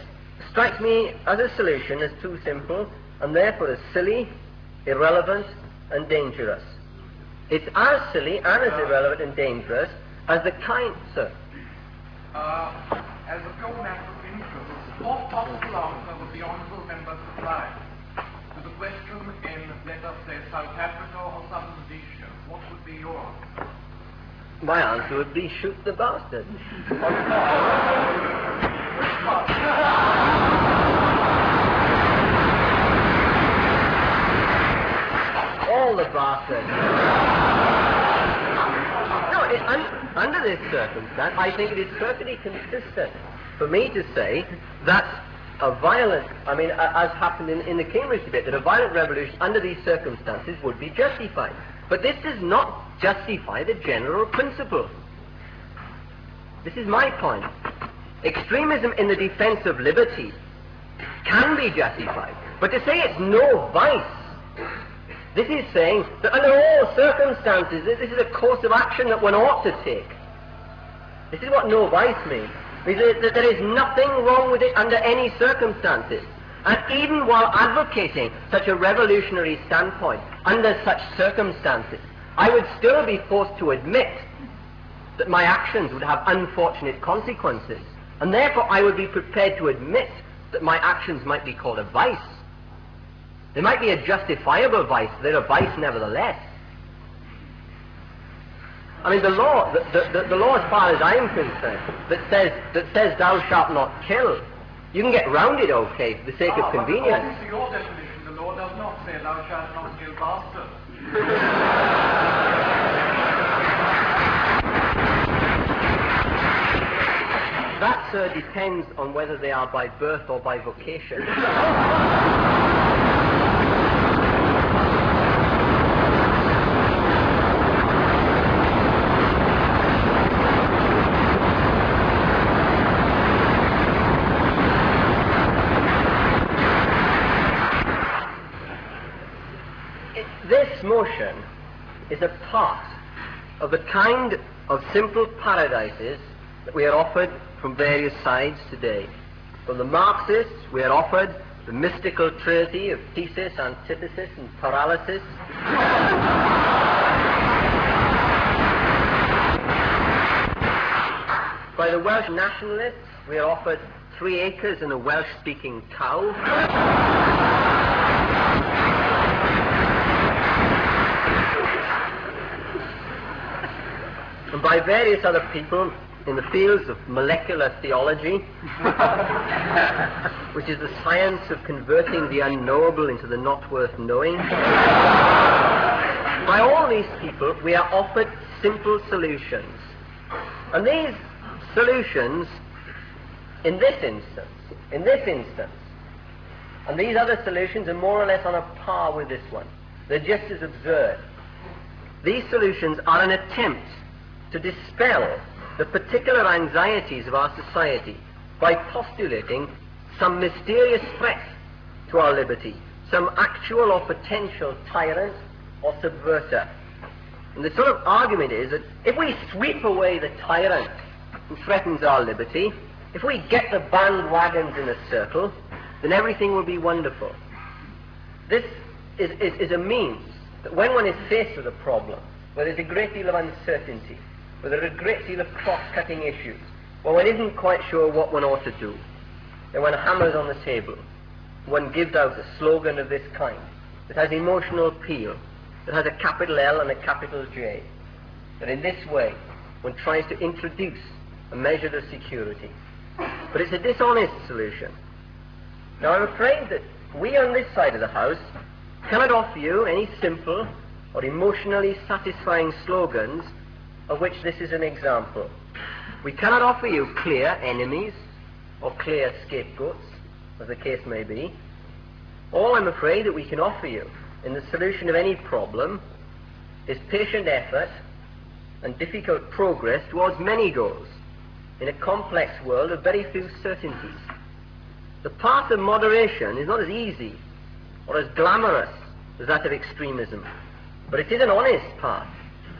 strikes me as a solution as too simple, and therefore as silly, irrelevant, and dangerous. It's as silly and as irrelevant and dangerous as the kind... Sir? As a pure matter of interest, what possible answer would the honourable member supply to the question in, let us say, South Africa or Southern Rhodesia? What would be your answer? My answer would be, shoot the bastard. All the bastards. No, under this circumstance, I think it is perfectly consistent for me to say that a violent, as happened in the Cambridge debate, that a violent revolution under these circumstances would be justified. But this does not justify the general principle. This is my point. Extremism in the defense of liberty can be justified. But to say it's no vice, this is saying that under all circumstances, this is a course of action that one ought to take. This is what no vice means. It means that there is nothing wrong with it under any circumstances. And even while advocating such a revolutionary standpoint, under such circumstances, I would still be forced to admit that my actions would have unfortunate consequences. And therefore I would be prepared to admit that my actions might be called a vice. They might be a justifiable vice, but they're a vice nevertheless. The law, the law, as far as I'm concerned, that says thou shalt not kill, you can get round it okay for the sake of convenience. According to your definition, the law does not say thou shalt not kill bastards. That, sir, depends on whether they are by birth or by vocation. This motion is a part of the kind of simple paradises that we are offered from various sides today. From the Marxists, we are offered the mystical trinity of thesis, antithesis, and paralysis. By the Welsh nationalists, we are offered 3 acres and a Welsh-speaking cow. And by various other people in the fields of molecular theology, which is the science of converting the unknowable into the not worth knowing. By all these people, we are offered simple solutions. And these solutions, in this instance, and these other solutions are more or less on a par with this one. They're just as absurd. These solutions are an attempt to dispel the particular anxieties of our society by postulating some mysterious threat to our liberty, some actual or potential tyrant or subverter. And the sort of argument is that if we sweep away the tyrant who threatens our liberty, if we get the bandwagons in a circle, then everything will be wonderful. This is a means that when one is faced with a problem, where there's a great deal of uncertainty, where there are a great deal of cross-cutting issues, where one isn't quite sure what one ought to do, then one hammers on the table, one gives out a slogan of this kind, that has emotional appeal, that has a capital L and a capital J, that in this way one tries to introduce a measure of security. But it's a dishonest solution. Now I'm afraid that we on this side of the house cannot offer you any simple or emotionally satisfying slogans of which this is an example. We cannot offer you clear enemies or clear scapegoats, as the case may be. All I'm afraid that we can offer you in the solution of any problem is patient effort and difficult progress towards many goals in a complex world of very few certainties. The path of moderation is not as easy or as glamorous as that of extremism, but it is an honest path.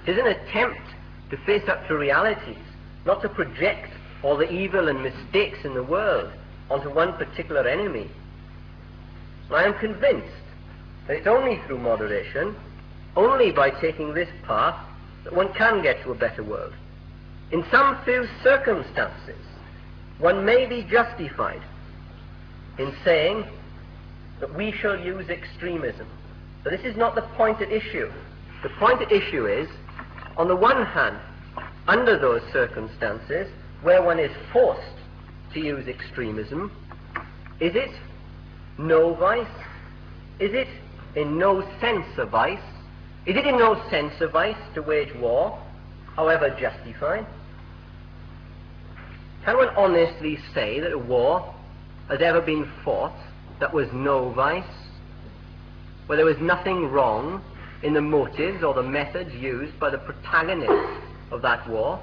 It is an attempt to face up to realities, not to project all the evil and mistakes in the world onto one particular enemy. I am convinced that it's only through moderation, only by taking this path, that one can get to a better world. In some few circumstances, one may be justified in saying that we shall use extremism. But this is not the point at issue. The point at issue is, on the one hand, under those circumstances where one is forced to use extremism, is it no vice? Is it in no sense a vice? Is it in no sense a vice to wage war, however justified? Can one honestly say that a war has ever been fought that was no vice, where there was nothing wrong in the motives or the methods used by the protagonists of that war,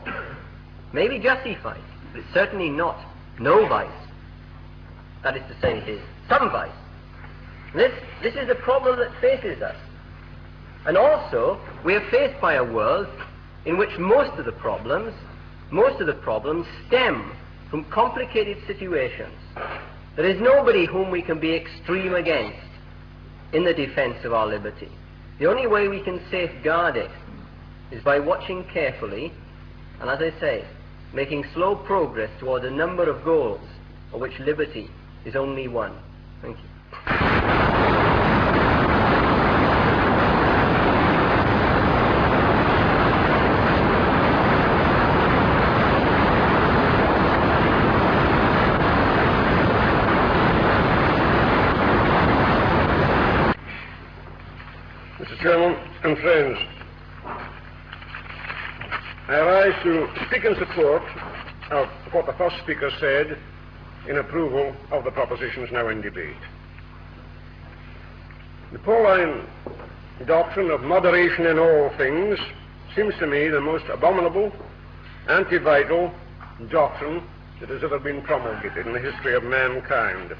may be justified, but it's certainly not no vice. That is to say, it is some vice. This is the problem that faces us. And also, we are faced by a world in which most of the problems stem from complicated situations. There is nobody whom we can be extreme against in the defense of our liberty. The only way we can safeguard it is by watching carefully and, as I say, making slow progress towards a number of goals of which liberty is only one. Thank you. Mr. Chairman and friends, I rise to speak in support of what the first speaker said in approval of the propositions now in debate. The Pauline doctrine of moderation in all things seems to me the most abominable, anti-vital doctrine that has ever been promulgated in the history of mankind.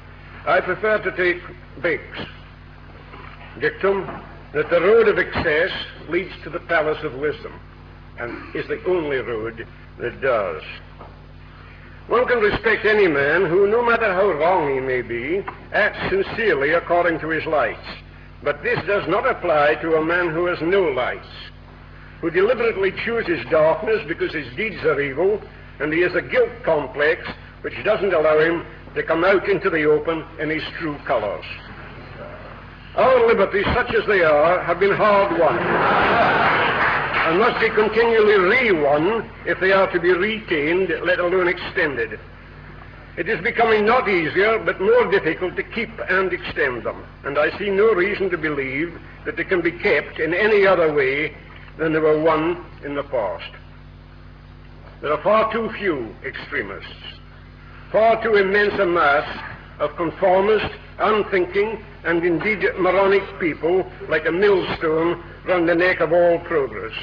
I prefer to take Bake's dictum that the road of excess leads to the palace of wisdom, and is the only road that does. One can respect any man who, no matter how wrong he may be, acts sincerely according to his lights. But this does not apply to a man who has no lights, who deliberately chooses darkness because his deeds are evil, and he has a guilt complex which doesn't allow him to come out into the open in his true colors. Our liberties, such as they are, have been hard won, and must be continually re-won if they are to be retained, let alone extended. It is becoming not easier, but more difficult to keep and extend them, and I see no reason to believe that they can be kept in any other way than they were won in the past. There are far too few extremists, far too immense a mass of conformist, unthinking, and indeed moronic people, like a millstone round the neck of all progress.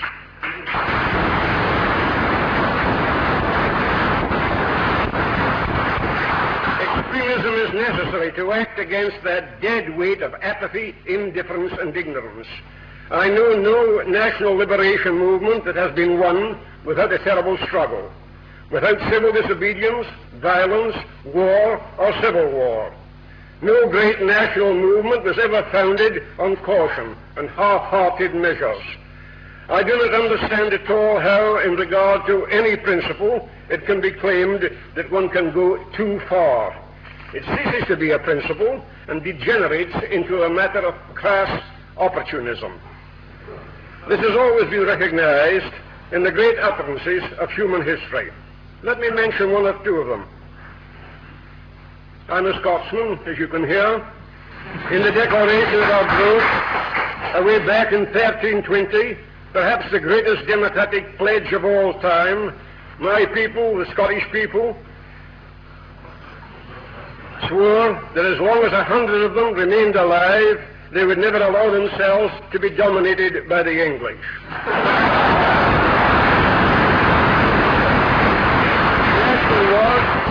Extremism is necessary to act against that dead weight of apathy, indifference, and ignorance. I know no national liberation movement that has been won without a terrible struggle, without civil disobedience, violence, war, or civil war. No great national movement was ever founded on caution and half-hearted measures. I do not understand at all how, in regard to any principle, it can be claimed that one can go too far. It ceases to be a principle and degenerates into a matter of crass opportunism. This has always been recognized in the great utterances of human history. Let me mention one or two of them. I'm a Scotsman, as you can hear. In the Declaration of our Growth, way back in 1320, perhaps the greatest democratic pledge of all time, my people, the Scottish people, swore that as long as 100 of them remained alive, they would never allow themselves to be dominated by the English.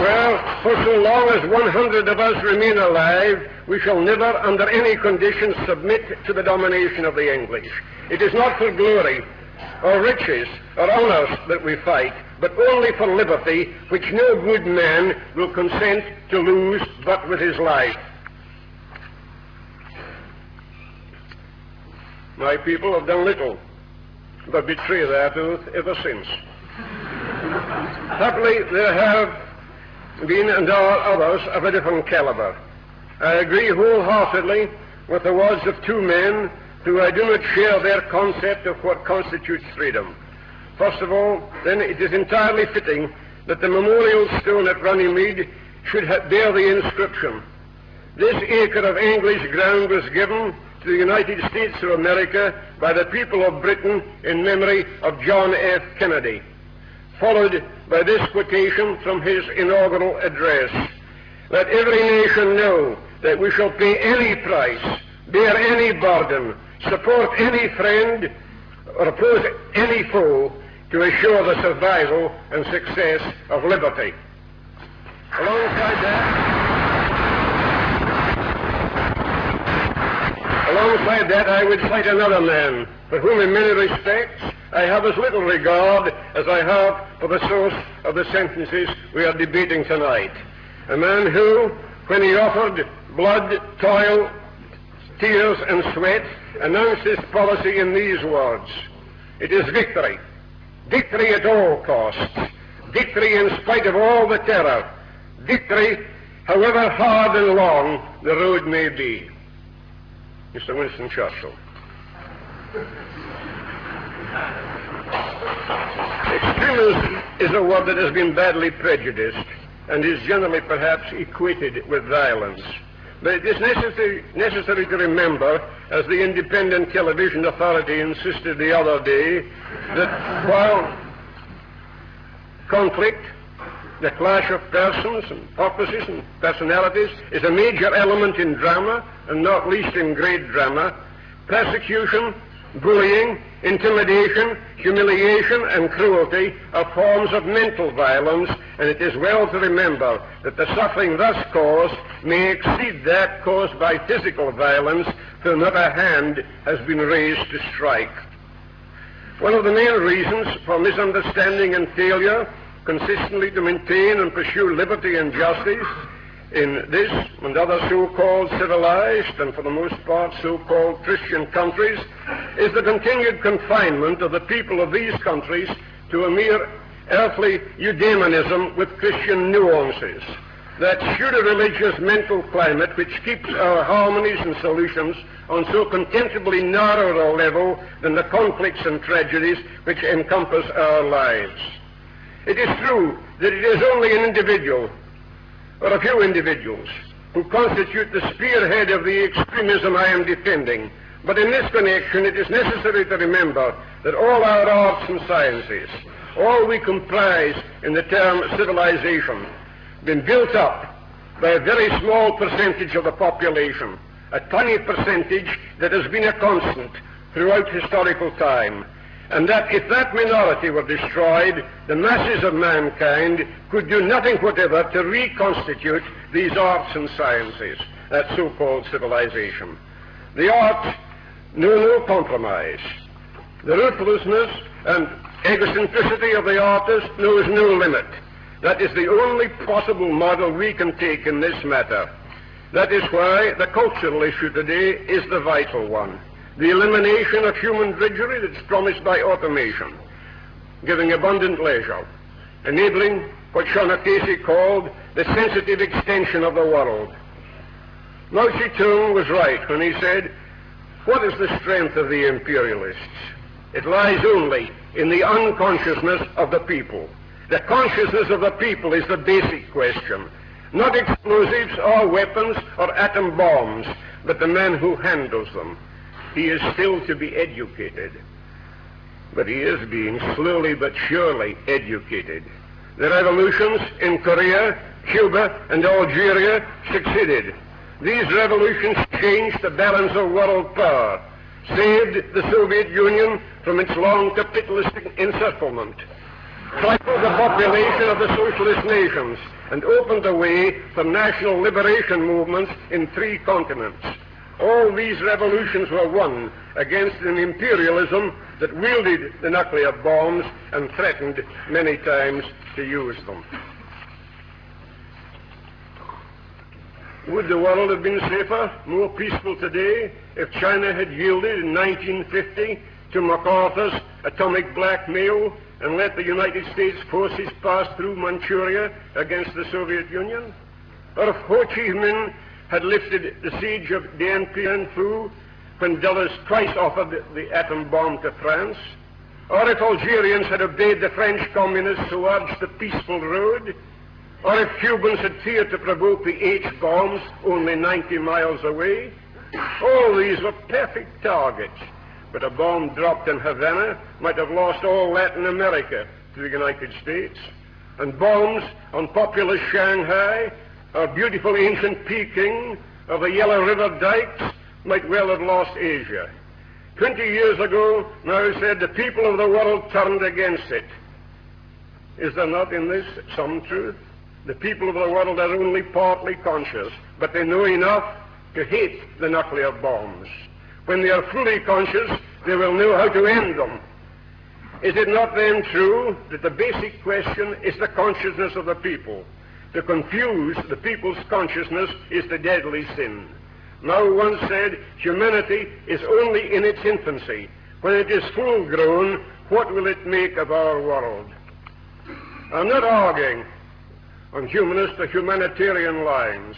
Well, for so long as 100 of us remain alive, we shall never, under any conditions, submit to the domination of the English. It is not for glory, or riches, or honors that we fight, but only for liberty, which no good man will consent to lose but with his life. My people have done little but betray that oath ever since. Happily, there have been and are others of a different caliber. I agree wholeheartedly with the words of two men who I do not share their concept of what constitutes freedom. First of all, then, it is entirely fitting that the memorial stone at Runnymede should bear the inscription, "This acre of English ground was given to the United States of America by the people of Britain in memory of John F. Kennedy," followed by this quotation from his inaugural address, Let every nation know that we shall pay any price, bear any burden, support any friend, or oppose any foe to assure the survival and success of liberty. Alongside that, I would cite another man for whom in many respects I have as little regard as I have for the source of the sentences we are debating tonight. A man who, when he offered blood, toil, tears, and sweat, announced his policy in these words: "It is victory. Victory at all costs. Victory in spite of all the terror. Victory, however hard and long the road may be." Mr. Winston Churchill. Extremism is a word that has been badly prejudiced and is generally perhaps equated with violence. But it is necessary to remember, as the Independent Television Authority insisted the other day, that while conflict, the clash of persons and purposes and personalities, is a major element in drama, and not least in great drama, persecution, bullying, intimidation, humiliation, and cruelty are forms of mental violence, and it is well to remember that the suffering thus caused may exceed that caused by physical violence, till not a hand has been raised to strike. One of the main reasons for misunderstanding and failure consistently to maintain and pursue liberty and justice in this and other so-called civilized and for the most part so-called Christian countries is the continued confinement of the people of these countries to a mere earthly eudaimonism with Christian nuances. That pseudo-religious mental climate which keeps our harmonies and solutions on so contemptibly narrow a level than the conflicts and tragedies which encompass our lives. It is true that it is only an individual, or a few individuals, who constitute the spearhead of the extremism I am defending. But in this connection, it is necessary to remember that all our arts and sciences, all we comprise in the term civilization, have been built up by a very small percentage of the population, a tiny percentage that has been a constant throughout historical time. And that if that minority were destroyed, the masses of mankind could do nothing whatever to reconstitute these arts and sciences, that so-called civilization. The arts know no compromise. The ruthlessness and egocentricity of the artist knows no limit. That is the only possible model we can take in this matter. That is why the cultural issue today is the vital one. The elimination of human drudgery that's promised by automation, giving abundant leisure, enabling what Casey called the sensitive extension of the world. Mao Zedong was right when he said, "What is the strength of the imperialists? It lies only in the unconsciousness of the people." The consciousness of the people is the basic question. Not explosives or weapons or atom bombs, but the man who handles them. He is still to be educated, but he is being slowly but surely educated. The revolutions in Korea, Cuba, and Algeria succeeded. These revolutions changed the balance of world power, saved the Soviet Union from its long capitalistic encirclement, tripled the population of the socialist nations, and opened the way for national liberation movements in 3 continents. All these revolutions were won against an imperialism that wielded the nuclear bombs and threatened many times to use them. Would the world have been safer, more peaceful today if China had yielded in 1950 to MacArthur's atomic blackmail and let the United States forces pass through Manchuria against the Soviet Union? Or if Ho Chi Minh had lifted the siege of Dien Bien Phu when Dulles twice offered the atom bomb to France? Or if Algerians had obeyed the French communists who urged the peaceful road? Or if Cubans had feared to provoke the H-bombs only 90 miles away? All these were perfect targets, but a bomb dropped in Havana might have lost all Latin America to the United States, and bombs on populous Shanghai our beautiful ancient Peking, or the Yellow River dikes might well have lost Asia. 20 years ago, now said, the people of the world turned against it. Is there not in this some truth? The people of the world are only partly conscious, but they know enough to hate the nuclear bombs. When they are fully conscious, they will know how to end them. Is it not then true that the basic question is the consciousness of the people? To confuse the people's consciousness is the deadly sin. Now one said, humanity is only in its infancy. When it is full grown, what will it make of our world? I'm not arguing on humanist or humanitarian lines.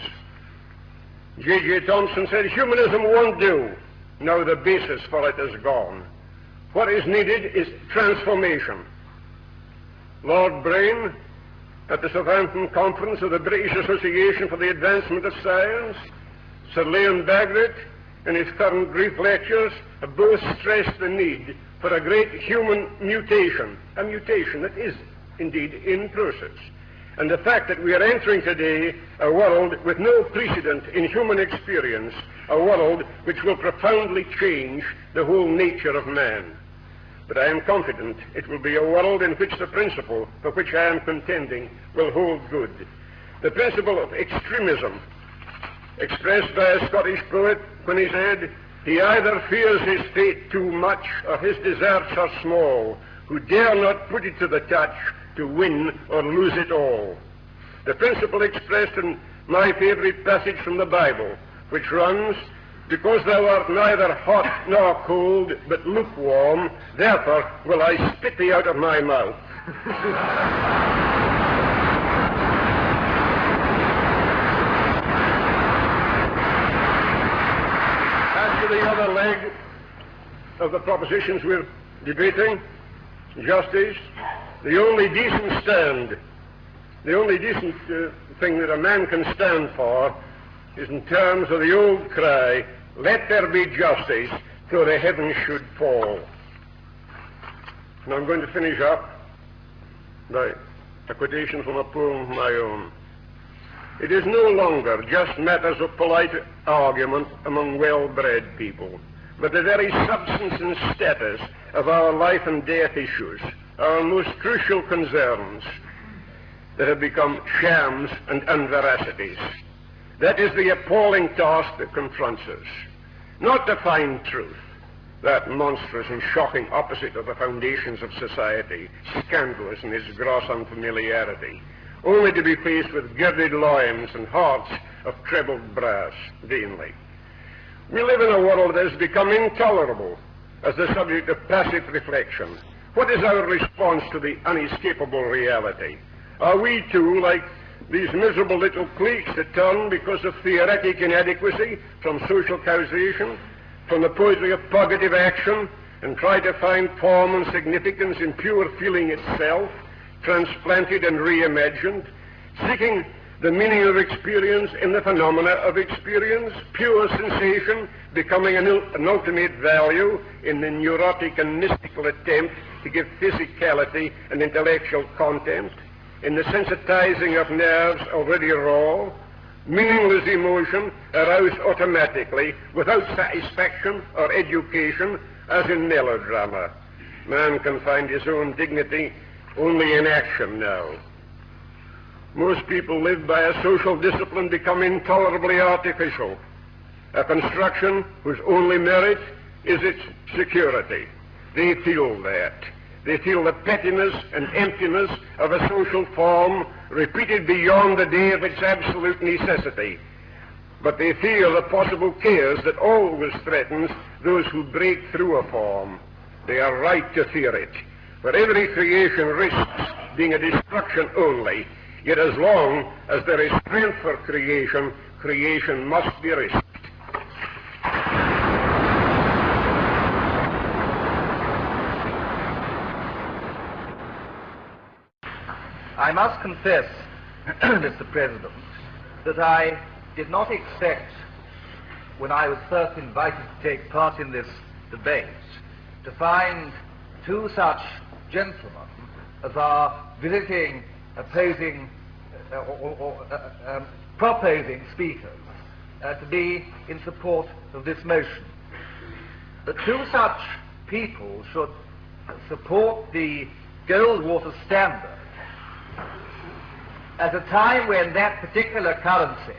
J.J. Thomson said, humanism won't do. Now the basis for it is gone. What is needed is transformation. Lord Brain, at the Southampton Conference of the British Association for the Advancement of Science, Sir Leon Bagrat, in his current brief lectures, have both stressed the need for a great human mutation, a mutation that is indeed in process. And the fact that we are entering today a world with no precedent in human experience, a world which will profoundly change the whole nature of man. But I am confident it will be a world in which the principle for which I am contending will hold good. The principle of extremism, expressed by a Scottish poet when he said, he either fears his fate too much or his deserts are small, who dare not put it to the touch to win or lose it all. The principle expressed in my favorite passage from the Bible, which runs, because thou art neither hot nor cold, but lukewarm, therefore will I spit thee out of my mouth. As to the other leg of the propositions we're debating, justice, the only decent stand, the only decent thing that a man can stand for is in terms of the old cry, let there be justice, though the heavens should fall. And I'm going to finish up by a quotation from a poem of my own. It is no longer just matters of polite argument among well-bred people, but the very substance and status of our life and death issues, our most crucial concerns, that have become shams and unveracities. That is the appalling task that confronts us. Not to find truth, that monstrous and shocking opposite of the foundations of society, scandalous in its gross unfamiliarity, only to be faced with girded loins and hearts of trebled brass vainly. We live in a world that has become intolerable as the subject of passive reflection. What is our response to the unescapable reality? Are we too like these miserable little cliques that turn because of theoretic inadequacy from social causation, from the poetry of purgative action, and try to find form and significance in pure feeling itself, transplanted and reimagined, seeking the meaning of experience in the phenomena of experience, pure sensation becoming an ultimate value in the neurotic and mystical attempt to give physicality and intellectual content, in the sensitizing of nerves already raw, meaningless emotion aroused automatically without satisfaction or education, as in melodrama. Man can find his own dignity only in action now. Most people live by a social discipline become intolerably artificial, a construction whose only merit is its security. They feel that. They feel the pettiness and emptiness of a social form repeated beyond the day of its absolute necessity. But they fear the possible chaos that always threatens those who break through a form. They are right to fear it, for every creation risks being a destruction only. Yet as long as there is strength for creation, creation must be risked. I must confess, Mr. President, that I did not expect, when I was first invited to take part in this debate, to find two such gentlemen as are visiting opposing proposing speakers to be in support of this motion. The two such people should support the Goldwater Standard at a time when that particular currency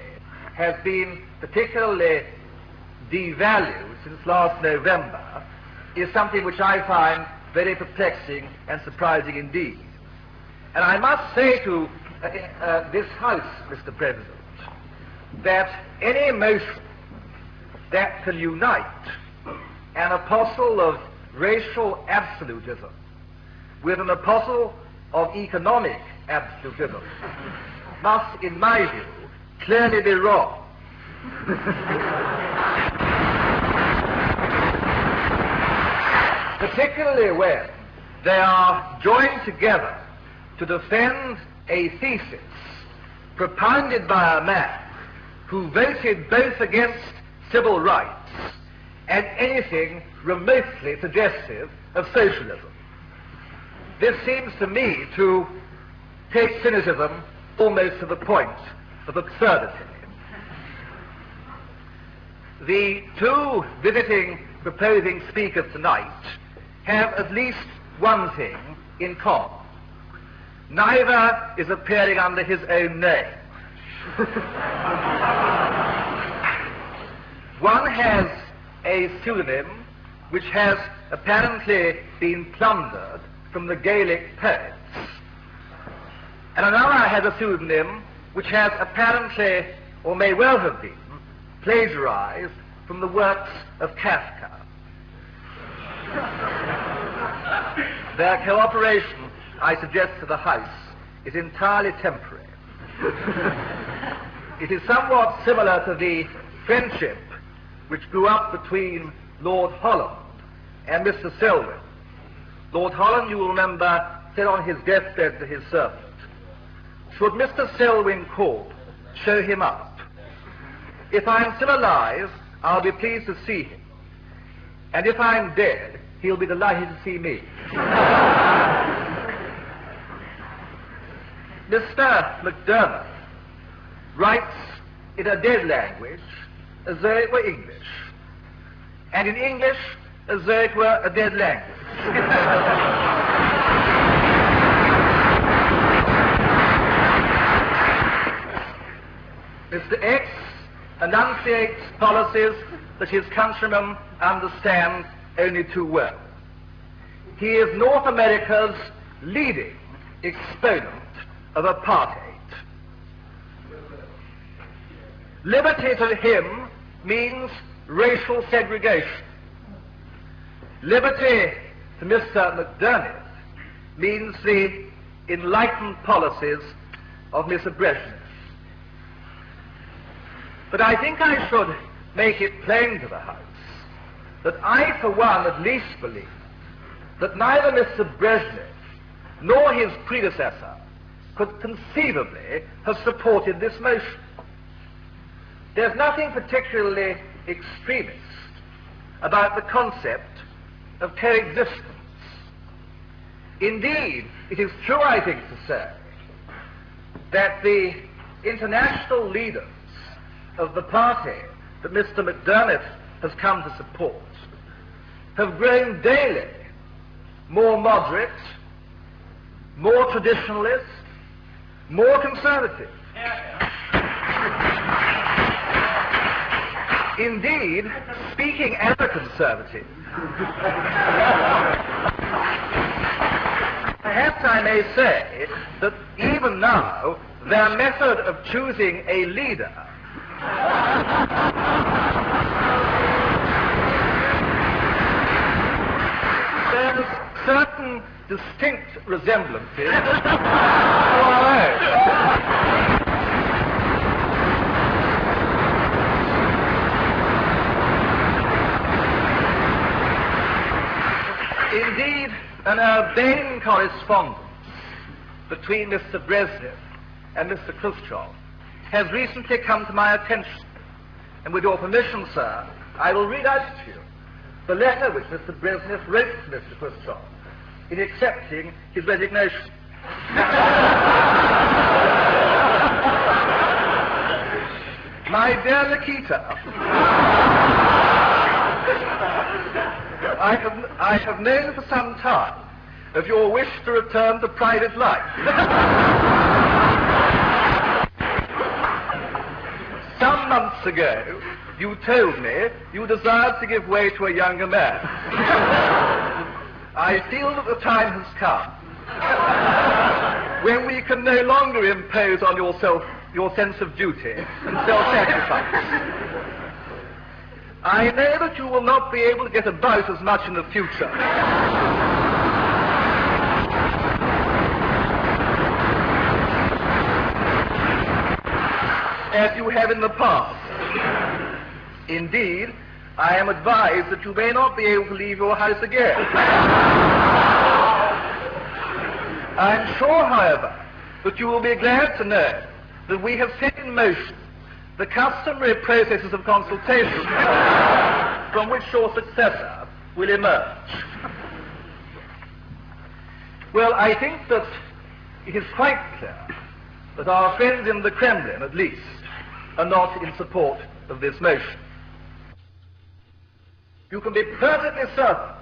has been particularly devalued since last November is something which I find very perplexing and surprising indeed. And I must say to this House, Mr. President, that any motion that can unite an apostle of racial absolutism with an apostle of economic absolutism must, in my view, clearly be wrong. Particularly when they are joined together to defend a thesis propounded by a man who voted both against civil rights and anything remotely suggestive of socialism. This seems to me to take cynicism almost to the point of absurdity. The two visiting proposing speakers tonight have at least one thing in common. Neither is appearing under his own name. One has a pseudonym which has apparently been plundered from the Gaelic poets, and another has a pseudonym which has apparently, or may well have been, plagiarized from the works of Kafka. Their cooperation, I suggest to the House, is entirely temporary. It is somewhat similar to the friendship which grew up between Lord Holland and Mr. Selwyn. Lord Holland, you will remember, said on his deathbed to his servant, "Should Mr. Selwyn call, show him up. If I'm still alive, I'll be pleased to see him. And if I'm dead, he'll be delighted to see me." Mr. McDermott writes in a dead language as though it were English, and in English as though it were a dead language. Mr. X enunciates policies that his countrymen understand only too well. He is North America's leading exponent of apartheid. Liberty to him means racial segregation. Liberty to Mr. McDermott means the enlightened policies of Mr. Brezhnev. But I think I should make it plain to the House that I, for one, at least believe that neither Mr. Brezhnev nor his predecessor could conceivably have supported this motion. There's nothing particularly extremist about the concept of coexistence. Indeed, it is true, I think, to say that the international leaders of the party that Mr. McDermott has come to support have grown daily more moderate, more traditionalist, more conservative. Indeed, speaking as a conservative, perhaps I may say that even now their method of choosing a leader bears certain distinct resemblances to our own. Indeed, an urbane correspondence between Mr. Brezhnev and Mr. Khrushchev has recently come to my attention, and with your permission, sir, I will read out to you the letter which Mr. Brezhnev wrote to Mr. Khrushchev in accepting his resignation. My dear Nikita, I have known for some time of your wish to return to private life. Some months ago, you told me you desired to give way to a younger man. I feel that the time has come when we can no longer impose on yourself your sense of duty and self-sacrifice. I know that you will not be able to get about as much in the future as you have in the past. Indeed, I am advised that you may not be able to leave your house again. I am sure, however, that you will be glad to know that we have set in motion the customary processes of consultation from which your successor will emerge. Well, I think that it is quite clear that our friends in the Kremlin, at least, are not in support of this motion. You can be perfectly certain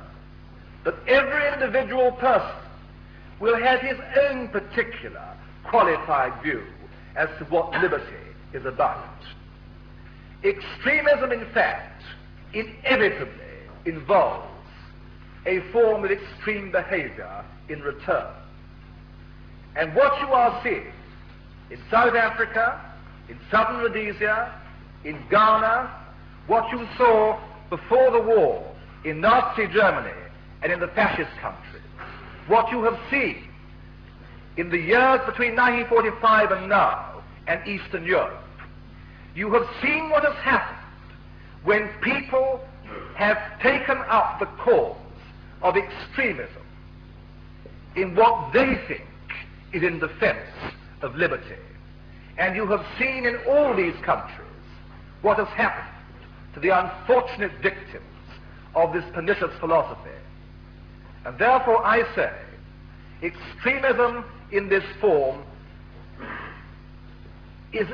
that every individual person will have his own particular qualified view as to what liberty is about. Extremism, in fact, inevitably involves a form of extreme behavior in return. And what you are seeing in South Africa, in southern Rhodesia, in Ghana, what you saw before the war in Nazi Germany and in the fascist countries, what you have seen in the years between 1945 and now and Eastern Europe, you have seen what has happened when people have taken up the cause of extremism in what they think is in defense of liberty. And you have seen in all these countries what has happened to the unfortunate victims of this pernicious philosophy. And therefore I say, extremism in this form is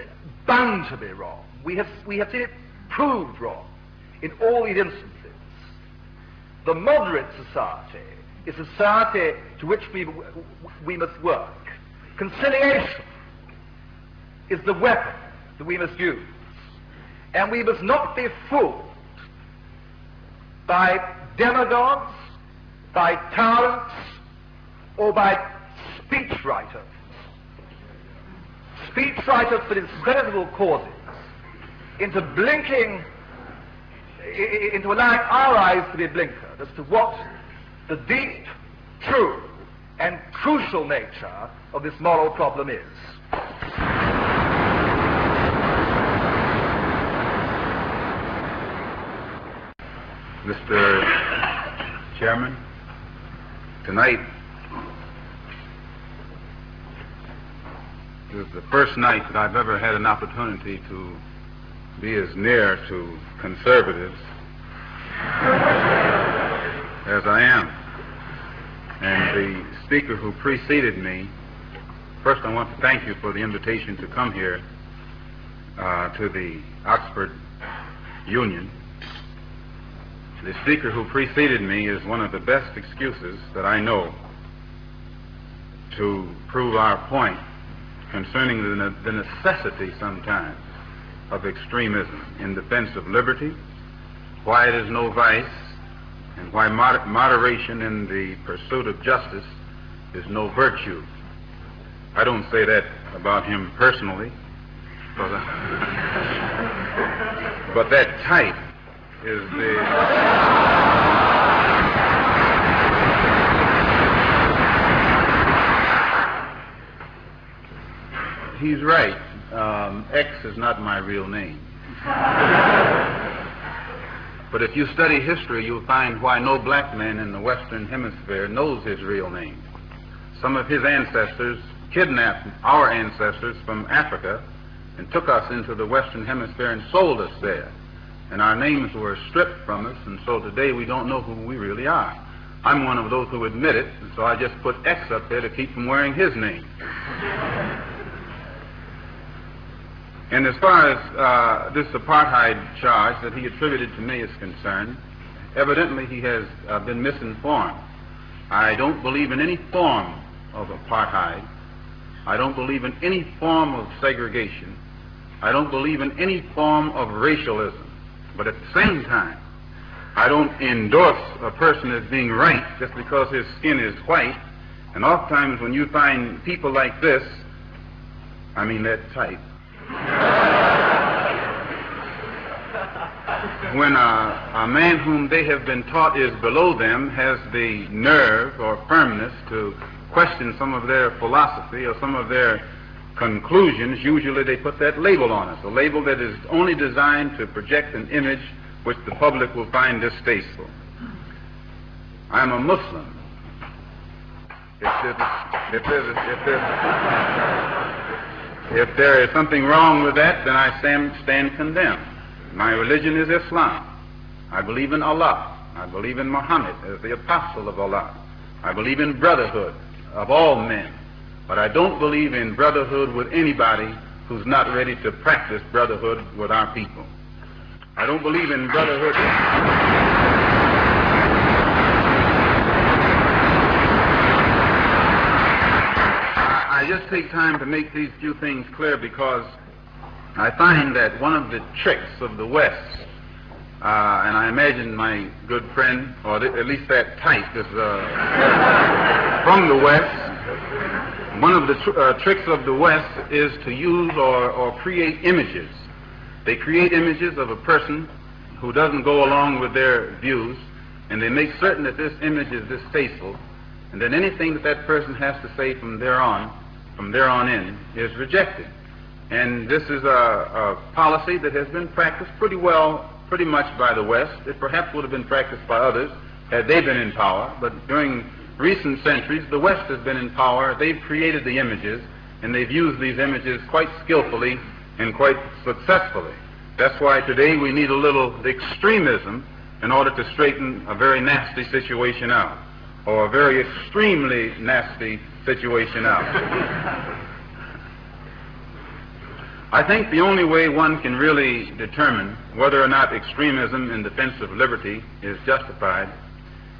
bound to be wrong. We have seen it proved wrong in all these instances. The moderate society is a society to which we must work. Conciliation is the weapon that we must use. And we must not be fooled by demagogues, by tyrants, or by speechwriters. Speechwriters for discreditable causes, into allowing our eyes to be blinkered as to what the deep, true, and crucial nature of this moral problem is. Mr. Chairman, tonight is the first night that I've ever had an opportunity to be as near to conservatives as I am. And the speaker who preceded me, first I want to thank you for the invitation to come here to the Oxford Union. The speaker who preceded me is one of the best excuses that I know to prove our point concerning the necessity sometimes of extremism in defense of liberty, why it is no vice, and why moderation in the pursuit of justice is no virtue. I don't say that about him personally, but that type is he's right. X is not my real name. But if you study history, you'll find why no black man in the Western Hemisphere knows his real name. Some of his ancestors kidnapped our ancestors from Africa and took us into the Western Hemisphere and sold us there. And our names were stripped from us, and so today we don't know who we really are. I'm one of those who admit it, and so I just put X up there to keep from wearing his name. And as far as this apartheid charge that he attributed to me is concerned, evidently he has been misinformed. I don't believe in any form of apartheid. I don't believe in any form of segregation. I don't believe in any form of racialism. But at the same time, I don't endorse a person as being right just because his skin is white. And oftentimes when you find people like this, I mean that type, when a man whom they have been taught is below them has the nerve or firmness to question some of their philosophy or some of their conclusions, usually they put that label on us, a label that is only designed to project an image which the public will find distasteful. I'm a Muslim. If there is something wrong with that, then I stand condemned. My religion is Islam. I believe in Allah. I believe in Muhammad as the apostle of Allah. I believe in brotherhood of all men. But I don't believe in brotherhood with anybody who's not ready to practice brotherhood with our people. I don't believe in brotherhood. I just take time to make these few things clear because I find that one of the tricks of the West, and I imagine my good friend, or at least that type, is from the West. One of the tricks of the West is to use or create images. They create images of a person who doesn't go along with their views, and they make certain that this image is distasteful, and then anything that that person has to say from there on in, is rejected. And this is a policy that has been practiced pretty much by the West. It perhaps would have been practiced by others had they been in power, but during recent centuries, the West has been in power. They've created the images, and they've used these images quite skillfully and quite successfully. That's why today we need a little extremism in order to straighten a very nasty situation out, or a very extremely nasty situation out. I think the only way one can really determine whether or not extremism in defense of liberty is justified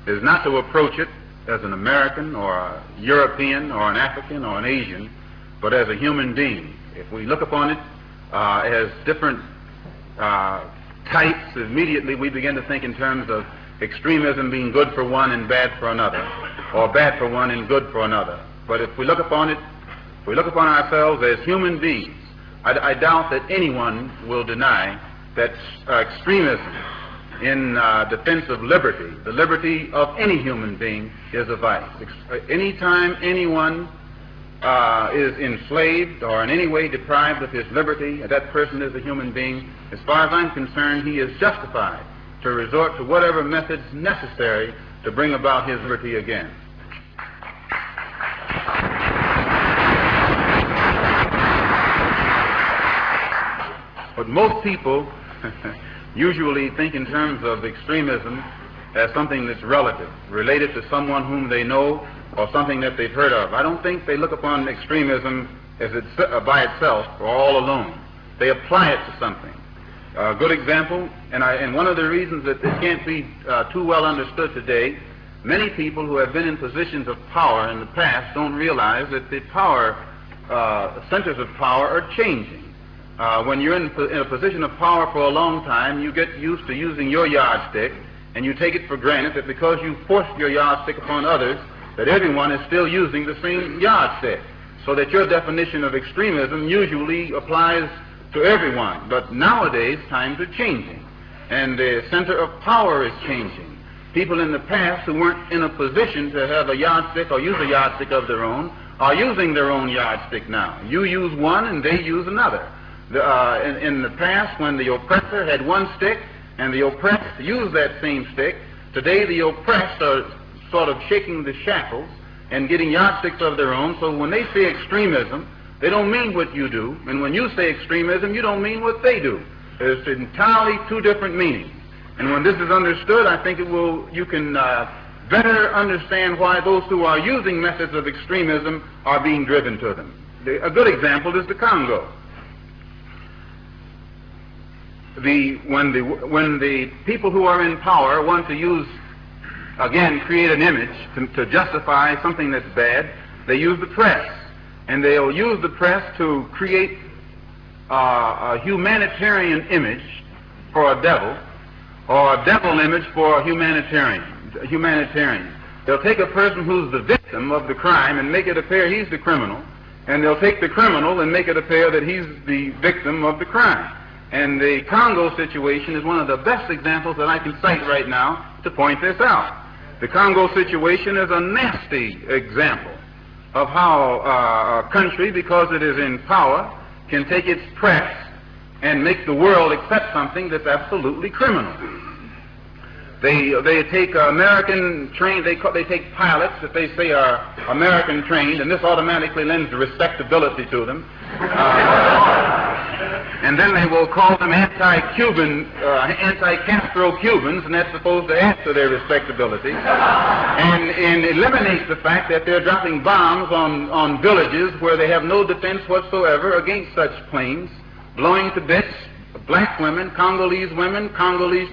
is not to approach it as an American or a European or an African or an Asian, but as a human being. If we look upon it as different types, immediately we begin to think in terms of extremism being good for one and bad for another, or bad for one and good for another. But if we look upon it, if we look upon ourselves as human beings, I doubt that anyone will deny that extremism in defense of liberty, the liberty of any human being, is a vice. Anytime anyone is enslaved or in any way deprived of his liberty, that person is a human being. As far as I'm concerned, he is justified to resort to whatever methods necessary to bring about his liberty again. But most people usually think in terms of extremism as something that's relative, related to someone whom they know or something that they've heard of. I don't think they look upon extremism as by itself or all alone. They apply it to something. A good example, and one of the reasons that this can't be too well understood today, many people who have been in positions of power in the past don't realize that the centers of power are changing. When you're in a position of power for a long time, you get used to using your yardstick, and you take it for granted that because you forced your yardstick upon others, that everyone is still using the same yardstick, so that your definition of extremism usually applies to everyone. But nowadays, times are changing, and the center of power is changing. People in the past who weren't in a position to have a yardstick or use a yardstick of their own are using their own yardstick now. You use one and they use another. In the past, when the oppressor had one stick and the oppressed used that same stick, today the oppressed are sort of shaking the shackles and getting yardsticks of their own. So when they say extremism, they don't mean what you do, and when you say extremism, you don't mean what they do. There's entirely two different meanings. And when this is understood, I think you can better understand why those who are using methods of extremism are being driven to them. A good example is the Congo. when the people who are in power want to use, again, create an image to justify something that's bad, they use the press. And they'll use the press to create a humanitarian image for a devil, or a devil image for a humanitarian. They'll take a person who's the victim of the crime and make it appear he's the criminal, and they'll take the criminal and make it appear that he's the victim of the crime. And the Congo situation is one of the best examples that I can cite right now to point this out. The Congo situation is a nasty example of how a country, because it is in power, can take its press and make the world accept something that's absolutely criminal. They take American trained, they take pilots that they say are American trained, and this automatically lends respectability to them. And then they will call them anti-Cuban, anti-Castro Cubans, and that's supposed to add to their respectability, and eliminate the fact that they're dropping bombs on villages where they have no defense whatsoever against such planes, blowing to bits black women, Congolese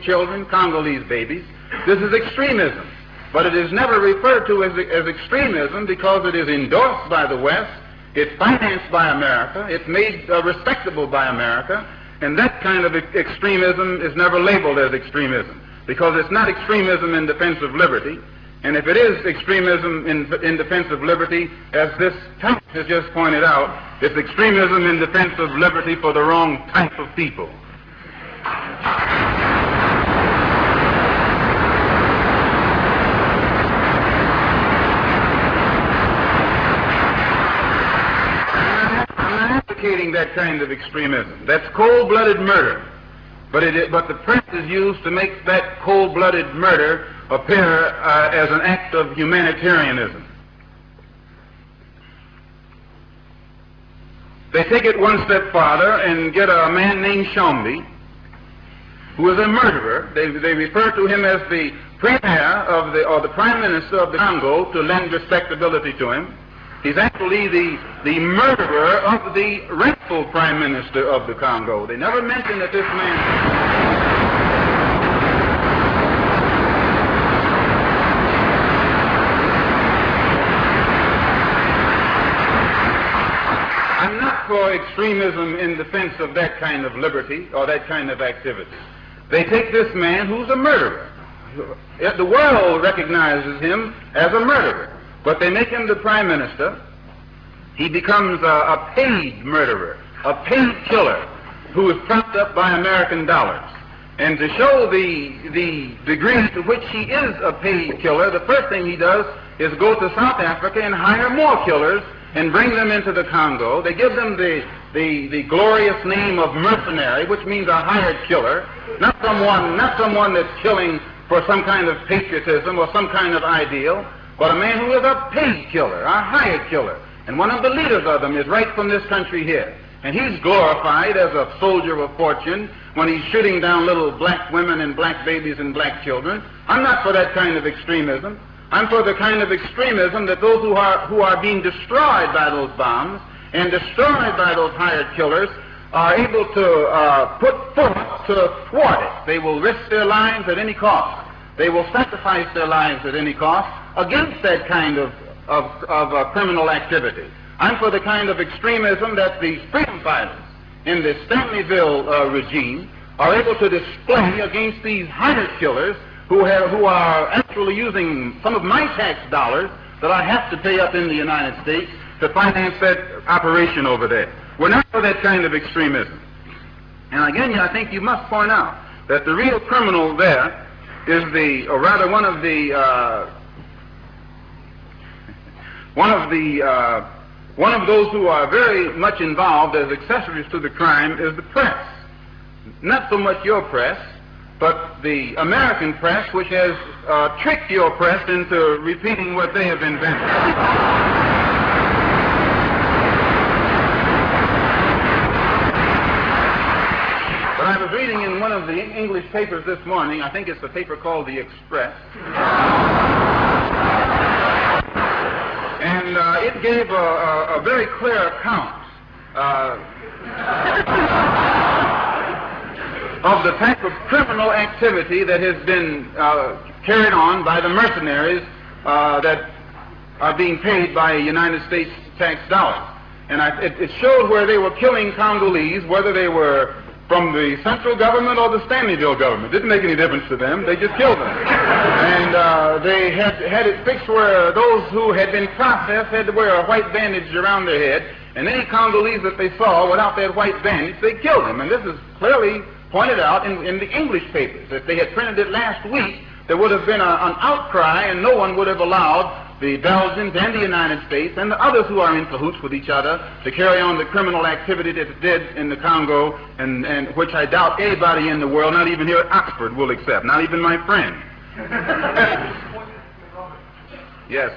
children, Congolese babies. This is extremism. But it is never referred to as extremism because it is endorsed by the West, it's financed by America, it's made respectable by America, and that kind of extremism is never labeled as extremism because it's not extremism in defense of liberty. And if it is extremism in defense of liberty, as this text has just pointed out, it's extremism in defense of liberty for the wrong type of people. That kind of extremism. That's cold-blooded murder. But the press is used to make that cold-blooded murder appear as an act of humanitarianism. They take it one step farther and get a man named Shombi, who is a murderer. They refer to him as the premier or the prime minister of the Congo to lend respectability to him. He's actually the murderer of the rightful prime minister of the Congo. They never mention that this man... I'm not for extremism in defense of that kind of liberty or that kind of activity. They take this man who's a murderer. The world recognizes him as a murderer. But they make him the prime minister. He becomes a paid murderer, a paid killer, who is propped up by American dollars. And to show the degree to which he is a paid killer, the first thing he does is go to South Africa and hire more killers and bring them into the Congo. They give them the glorious name of mercenary, which means a hired killer, not someone that's killing for some kind of patriotism or some kind of ideal, but a man who is a paid killer, a hired killer. And one of the leaders of them is right from this country here. And he's glorified as a soldier of fortune when he's shooting down little black women and black babies and black children. I'm not for that kind of extremism. I'm for the kind of extremism that those who are being destroyed by those bombs and destroyed by those hired killers are able to put forth to thwart it. They will risk their lives at any cost. They will sacrifice their lives at any cost against that kind of criminal activity. I'm for the kind of extremism that the freedom fighters in the Stanleyville regime are able to display against these hired killers who are actually using some of my tax dollars that I have to pay up in the United States to finance that operation over there. We're not for that kind of extremism. And again, I think you must point out that the real criminal there is one of those who are very much involved as accessories to the crime is the press. Not so much your press, but the American press, which has tricked your press into repeating what they have invented. But I was reading in one of the English papers this morning, I think it's a paper called The Express, and it gave a very clear account of the type of criminal activity that has been carried on by the mercenaries that are being paid by United States tax dollars. And it showed where they were killing Congolese, whether they were from the central government or the Stanleyville government. It didn't make any difference to them. They just killed them. And they had it fixed where those who had been processed had to wear a white bandage around their head, and any Congolese that they saw without that white bandage, they killed them. And this is clearly pointed out in the English papers. If they had printed it last week, there would have been an outcry, and no one would have allowed the Belgians and the United States and the others who are in cahoots with each other to carry on the criminal activity that it did in the Congo, and which I doubt anybody in the world, not even here at Oxford, will accept, not even my friend. Yes.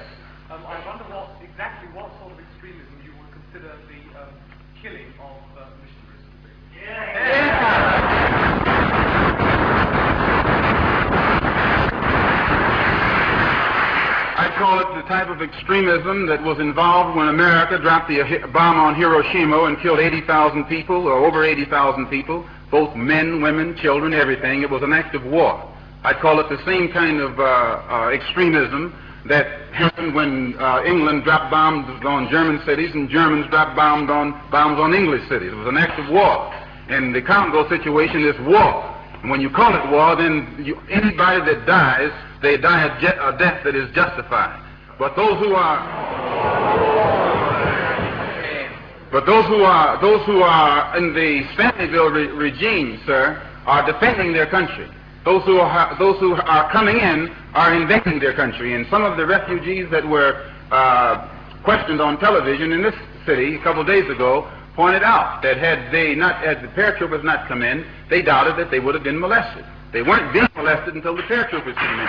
I wonder exactly what sort of extremism you would consider the killing of missionaries to be. Yeah. I call it the type of extremism that was involved when America dropped the bomb on Hiroshima and killed 80,000 people, or over 80,000 people, both men, women, children, everything. It was an act of war. I call it the same kind of extremism that happened when England dropped bombs on German cities and Germans dropped bombs on English cities. It was an act of war. And the Congo situation is war. And when you call it war, then anybody that dies, they die a death that is justified. But those who are in the Stanleyville regime, sir, are defending their country. Those who are coming in are invading their country. And some of the refugees that were questioned on television in this city a couple of days ago pointed out that had the paratroopers not come in, they doubted that they would have been molested. They weren't being molested until the paratroopers came in.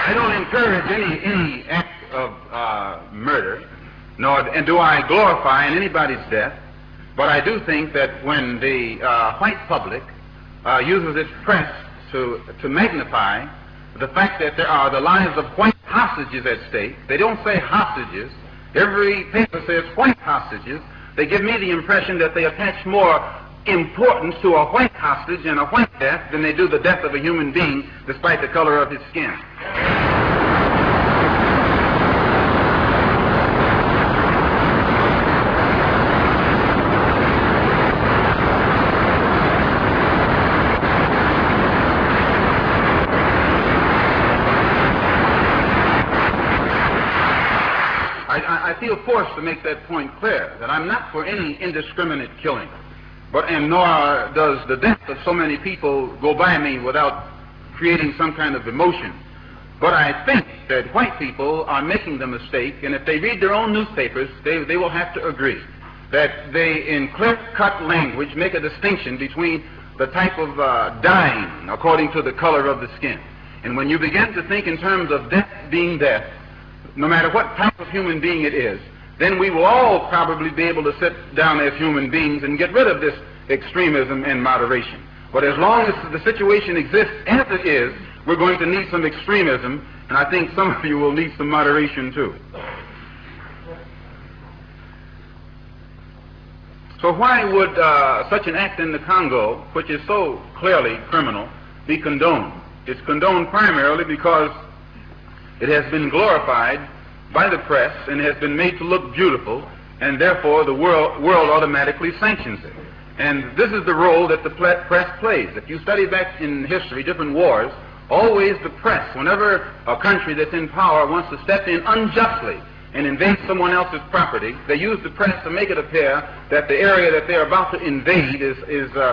I don't encourage any act of murder, nor do I glorify in anybody's death, but I do think that when the white public uses its press to magnify the fact that there are the lives of white hostages at stake, they don't say hostages. Every paper says white hostages. They give me the impression that they attach more importance to a white hostage and a white death than they do the death of a human being, despite the color of his skin. I feel forced to make that point clear, that I'm not for any indiscriminate killing, and nor does the death of so many people go by me without creating some kind of emotion. But I think that white people are making the mistake, and if they read their own newspapers, they will have to agree that they, in clear-cut language, make a distinction between the type of dying according to the color of the skin. And when you begin to think in terms of death being death, no matter what type of human being it is, then we will all probably be able to sit down as human beings and get rid of this extremism and moderation. But as long as the situation exists as it is, we're going to need some extremism, and I think some of you will need some moderation too. So why would such an act in the Congo, which is so clearly criminal, be condoned? It's condoned primarily because it has been glorified by the press and has been made to look beautiful, and therefore the world automatically sanctions it. And this is the role that the press plays. If you study back in history, different wars, always the press, whenever a country that's in power wants to step in unjustly and invade someone else's property, they use the press to make it appear that the area that they're about to invade is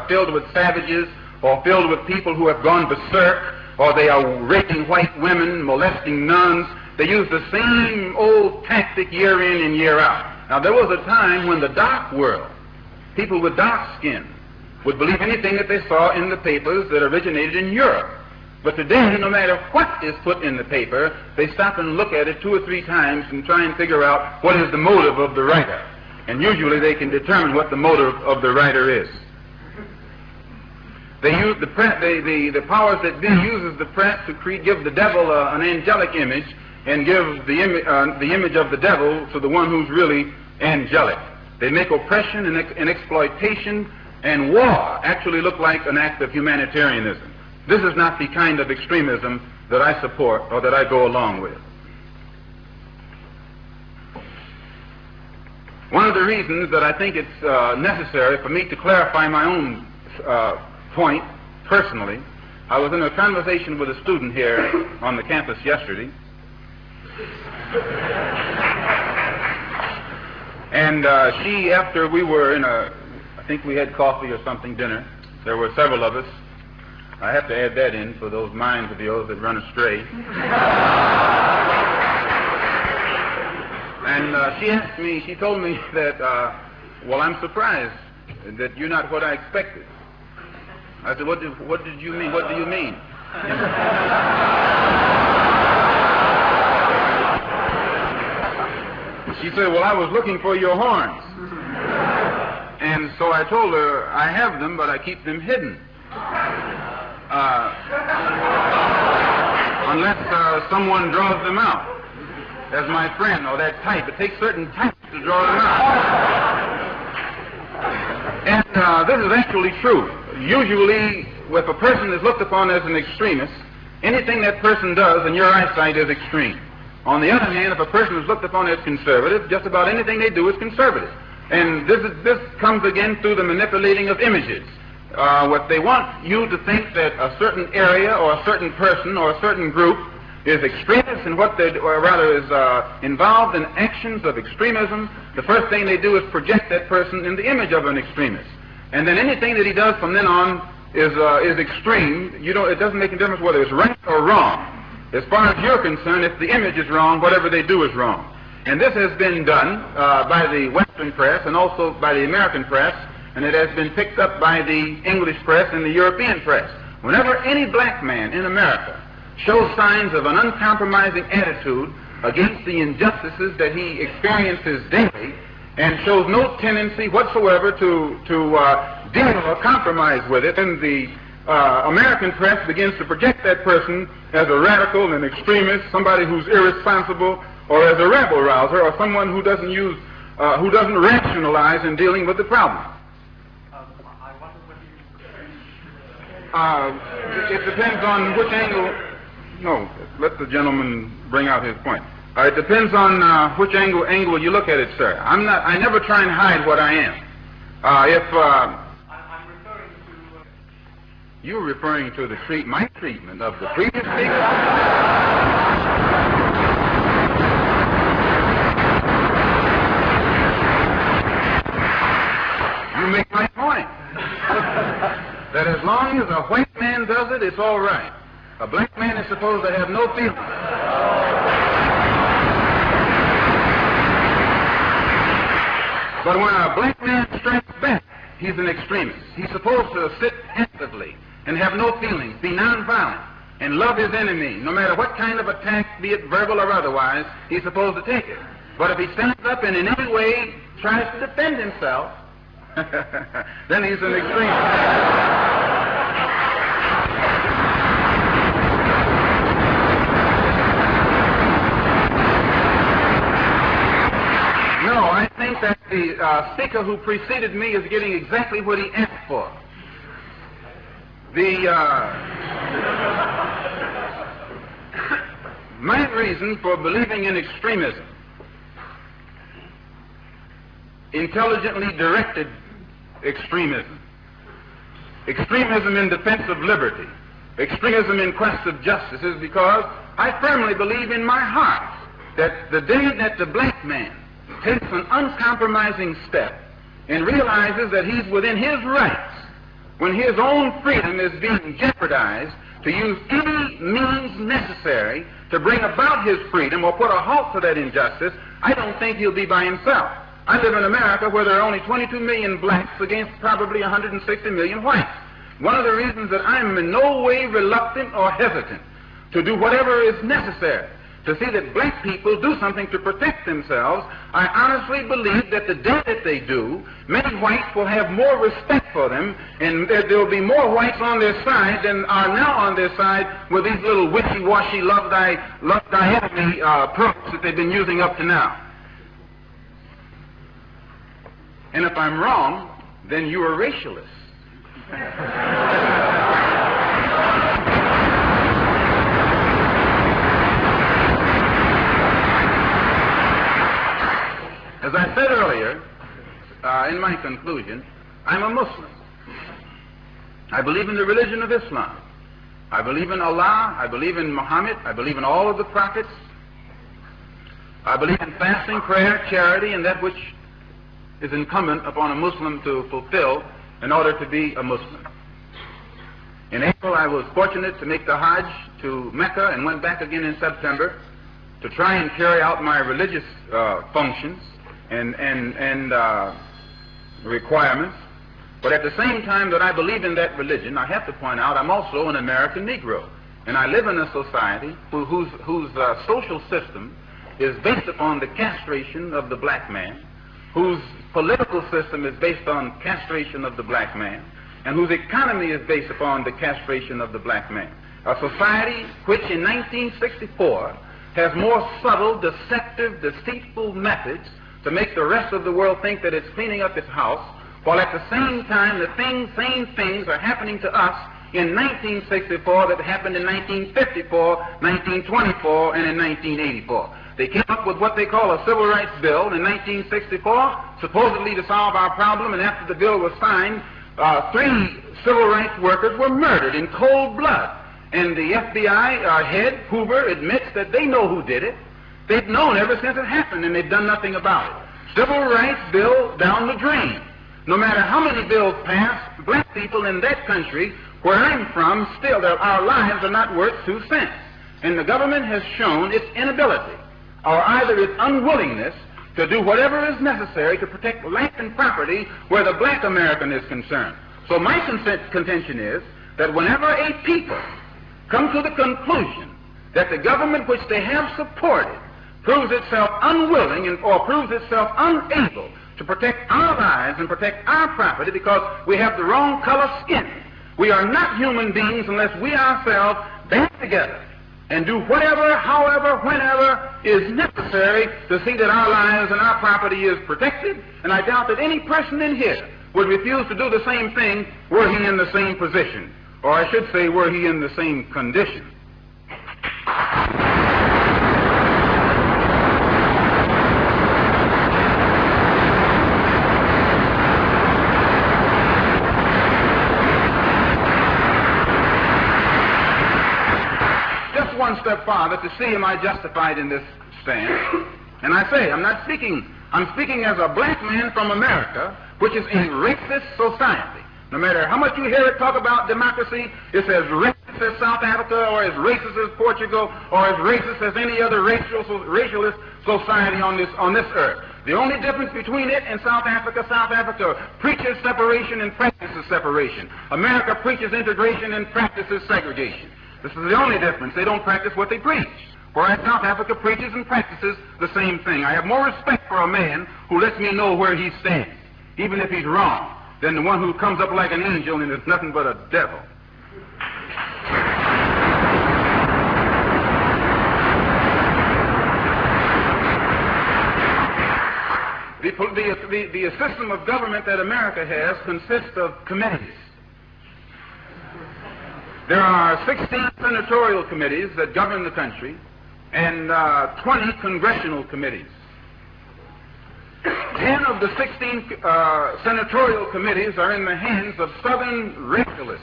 filled with savages, or filled with people who have gone berserk, or they are raping white women, molesting nuns. They use the same old tactic year in and year out. Now, there was a time when the dark world, people with dark skin, would believe anything that they saw in the papers that originated in Europe. But today, no matter what is put in the paper, they stop and look at it 2 or 3 times and try and figure out what is the motive of the writer. And usually they can determine what the motive of the writer is. They use the press, the powers that be uses the press to give the devil an angelic image and give the image of the devil to the one who's really angelic. They make oppression and exploitation and war actually look like an act of humanitarianism. This is not the kind of extremism that I support or that I go along with. One of the reasons that I think it's necessary for me to clarify my own point personally, I was in a conversation with a student here on the campus yesterday, and she, after we were in I think we had coffee or something, dinner, there were several of us. I have to add that in for those minds of yours that run astray. And she told me that, well, I'm surprised that you're not what I expected. I said, what did you mean? What do you mean? She said, well, I was looking for your horns. And so I told her, I have them, but I keep them hidden. Unless someone draws them out as my friend, or that type. It takes certain types to draw them out. And this is actually true. Usually, if a person is looked upon as an extremist, anything that person does in your eyesight is extreme. On the other hand, if a person is looked upon as conservative, just about anything they do is conservative. And this comes again through the manipulating of images. What they want you to think that a certain area or a certain person or a certain group is extremist, and what they, or rather is involved in actions of extremism, the first thing they do is project that person in the image of an extremist. And then anything that he does from then on is extreme. It doesn't make a difference whether it's right or wrong. As far as you're concerned, if the image is wrong, whatever they do is wrong. And this has been done by the Western press and also by the American press, and it has been picked up by the English press and the European press. Whenever any black man in America shows signs of an uncompromising attitude against the injustices that he experiences daily, and shows no tendency whatsoever to deal or compromise with it, and the American press begins to project that person as a radical, an extremist, somebody who's irresponsible, or as a rabble rouser, or someone who doesn't rationalize in dealing with the problem. It depends on which angle. No, let the gentleman bring out his point. It depends on which angle you look at it, sir. I never try and hide what I am. I'm referring to... You're referring to my treatment of the previous speaker? You make my point. That as long as a white man does it, it's all right. A black man is supposed to have no feelings. But when a black man strikes back, he's an extremist. He's supposed to sit passively and have no feelings, be nonviolent, and love his enemy. No matter what kind of attack, be it verbal or otherwise, he's supposed to take it. But if he stands up and in any way tries to defend himself, then he's an extremist. No, I think that the speaker who preceded me is getting exactly what he asked for. My reason for believing in extremism, intelligently directed extremism in defense of liberty, extremism in quest of justice, is because I firmly believe in my heart that the day that the black man takes an uncompromising step and realizes that he's within his rights, when his own freedom is being jeopardized, to use any means necessary to bring about his freedom or put a halt to that injustice, I don't think he'll be by himself. I live in America where there are only 22 million blacks against probably 160 million whites. One of the reasons that I'm in no way reluctant or hesitant to do whatever is necessary to see that black people do something to protect themselves. I honestly believe that the day that they do, many whites will have more respect for them, and there will be more whites on their side than are now on their side with these little wishy-washy love thy enemy tropes that they've been using up to now. And if I'm wrong, then you are racialists. As I said earlier, in my conclusion, I'm a Muslim. I believe in the religion of Islam. I believe in Allah. I believe in Muhammad. I believe in all of the prophets. I believe in fasting, prayer, charity, and that which is incumbent upon a Muslim to fulfill in order to be a Muslim. In April, I was fortunate to make the Hajj to Mecca and went back again in September to try and carry out my religious functions and requirements. But at the same time that I believe in that religion, I have to point out I'm also an American Negro. And I live in a society whose social system is based upon the castration of the black man, whose political system is based on castration of the black man, and whose economy is based upon the castration of the black man. A society which in 1964 has more subtle, deceptive, deceitful methods to make the rest of the world think that it's cleaning up its house, while at the same time the same things are happening to us in 1964 that happened in 1954, 1924, and in 1984. They came up with what they call a Civil Rights Bill in 1964, supposedly to solve our problem, and after the bill was signed, 3 civil rights workers were murdered in cold blood. And the FBI head, Hoover, admits that they know who did it. They've known ever since it happened, and they've done nothing about it. Civil Rights Bill down the drain. No matter how many bills pass, black people in that country, where I'm from, still our lives are not worth 2 cents. And the government has shown its inability, or either its unwillingness, to do whatever is necessary to protect life and property where the black American is concerned. So my contention is that whenever a people come to the conclusion that the government which they have supported proves itself unwilling or proves itself unable to protect our lives and protect our property because we have the wrong color skin, we are not human beings unless we ourselves band together and do whatever, however, whenever is necessary to see that our lives and our property is protected. And I doubt that any person in here would refuse to do the same thing were he in the same position, or I should say were he in the same condition. One step farther to see am I justified in this stand. And I say, I'm speaking as a black man from America, which is a racist society. No matter how much you hear it talk about democracy, it's as racist as South Africa, or as racist as Portugal, or as racist as any other racialist society on this earth. The only difference between it and South Africa preaches separation and practices separation. America preaches integration and practices segregation. This is the only difference. They don't practice what they preach. Whereas South Africa preaches and practices the same thing. I have more respect for a man who lets me know where he stands, even if he's wrong, than the one who comes up like an angel and is nothing but a devil. The system of government that America has consists of committees. There are 16 senatorial committees that govern the country and 20 congressional committees. 10 of the 16 senatorial committees are in the hands of Southern racialists,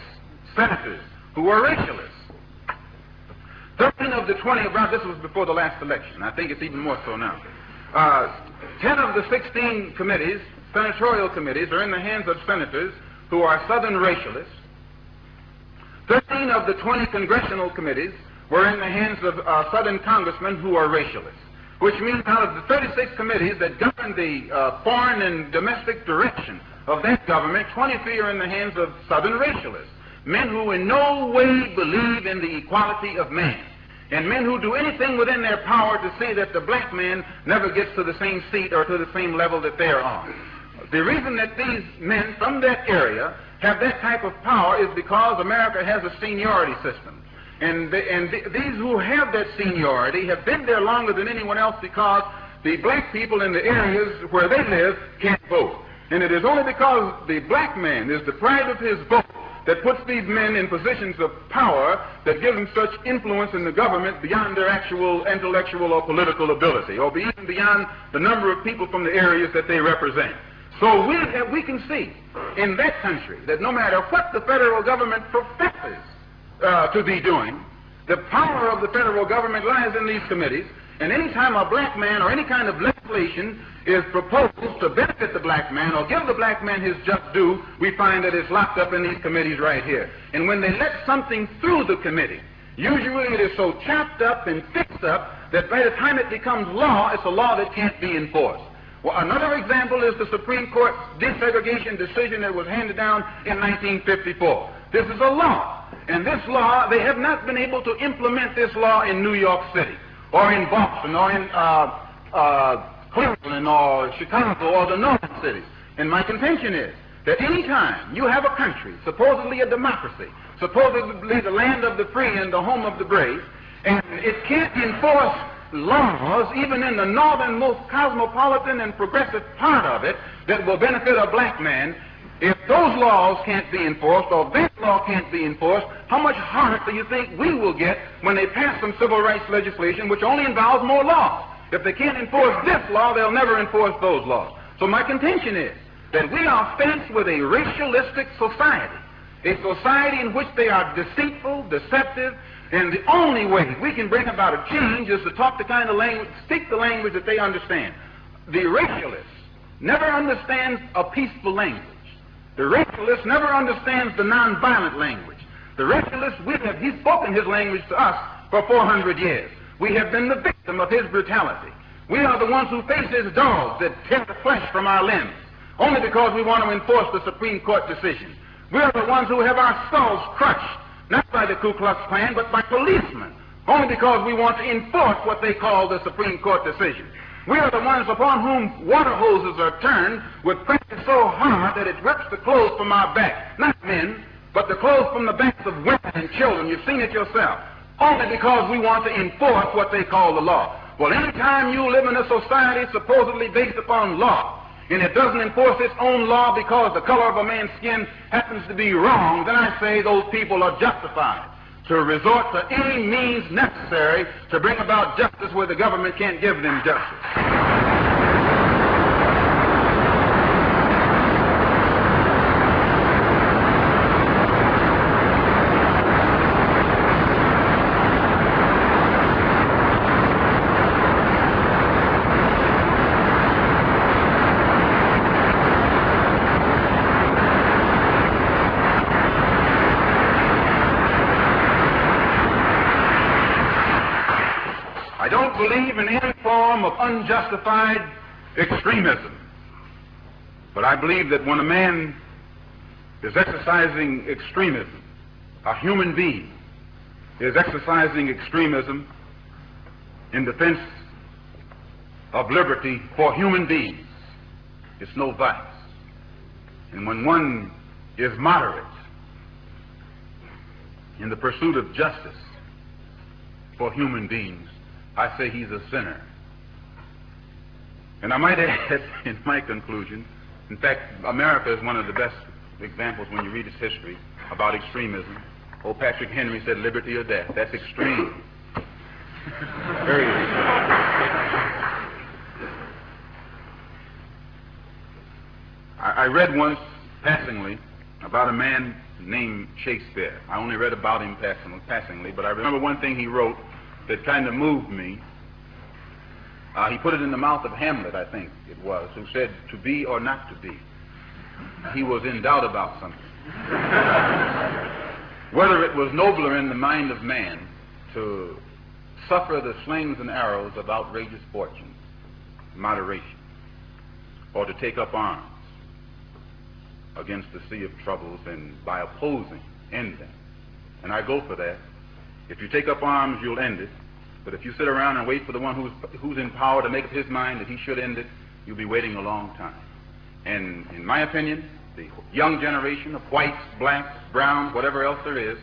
senators who are racialists. 13 of the 20, this was before the last election. I think it's even more so now. 10 of the 16 committees, senatorial committees, are in the hands of senators who are Southern racialists. 13 of the 20 congressional committees were in the hands of Southern congressmen who are racialists, which means out of the 36 committees that govern the foreign and domestic direction of that government, 23 are in the hands of Southern racialists, men who in no way believe in the equality of man. and men who do anything within their power to see that the black man never gets to the same seat or to the same level that they're on. The reason that these men from that area have that type of power is because America has a seniority system. And these who have that seniority have been there longer than anyone else because the black people in the areas where they live can't vote. And it is only because the black man is deprived of his vote that puts these men in positions of power that gives them such influence in the government beyond their actual intellectual or political ability, or even beyond the number of people from the areas that they represent. So we can see in that country that no matter what the federal government professes to be doing, the power of the federal government lies in these committees, and any time a black man or any kind of legislation is proposed to benefit the black man or give the black man his just due, we find that it's locked up in these committees right here. And when they let something through the committee, usually it is so chopped up and fixed up that by the time it becomes law, it's a law that can't be enforced. Well, another example is the Supreme Court desegregation decision that was handed down in 1954. This is a law, and this law, they have not been able to implement this law in New York City, or in Boston, or in Cleveland, or Chicago, or the northern cities. And my contention is that any time you have a country, supposedly a democracy, supposedly the land of the free and the home of the brave, and it can't enforce laws, even in the northernmost cosmopolitan and progressive part of it, that will benefit a black man, if those laws can't be enforced, or that law can't be enforced, how much harder do you think we will get when they pass some civil rights legislation which only involves more laws? If they can't enforce this law, they'll never enforce those laws. So my contention is that we are faced with a racialistic society, a society in which they are deceitful, deceptive, and the only way we can bring about a change is to talk the kind of language, speak the language that they understand. The racialist never understands a peaceful language. The racialist never understands the nonviolent language. The racialist, he's spoken his language to us for 400 years. We have been the victim of his brutality. We are the ones who face his dogs that tear the flesh from our limbs, only because we want to enforce the Supreme Court decision. We are the ones who have our skulls crushed, not by the Ku Klux Klan, but by policemen, only because we want to enforce what they call the Supreme Court decision. We are the ones upon whom water hoses are turned with pressure so hard that it rips the clothes from our back. Not men, but the clothes from the backs of women and children. You've seen it yourself. Only because we want to enforce what they call the law. Well, any time you live in a society supposedly based upon law, and it doesn't enforce its own law because the color of a man's skin happens to be wrong, then I say those people are justified to resort to any means necessary to bring about justice where the government can't give them justice. Believe in any form of unjustified extremism. But I believe that when a man is exercising extremism, a human being is exercising extremism in defense of liberty for human beings, it's no vice. And when one is moderate in the pursuit of justice for human beings, I say he's a sinner. And I might add in my conclusion, in fact, America is one of the best examples when you read its history about extremism. Old Patrick Henry said liberty or death. That's extreme. Very extreme. I read once, passingly, about a man named Shakespeare. I only read about him passingly, but I remember one thing he wrote that kind of moved me. He put it in the mouth of Hamlet, I think it was, who said, to be or not to be. He was in doubt about something. Whether it was nobler in the mind of man to suffer the slings and arrows of outrageous fortune, moderation, or to take up arms against the sea of troubles and by opposing, end them. And I go for that. If you take up arms, you'll end it. But if you sit around and wait for the one who's in power to make up his mind that he should end it, you'll be waiting a long time. And in my opinion, the young generation of whites, blacks, browns, whatever else there is,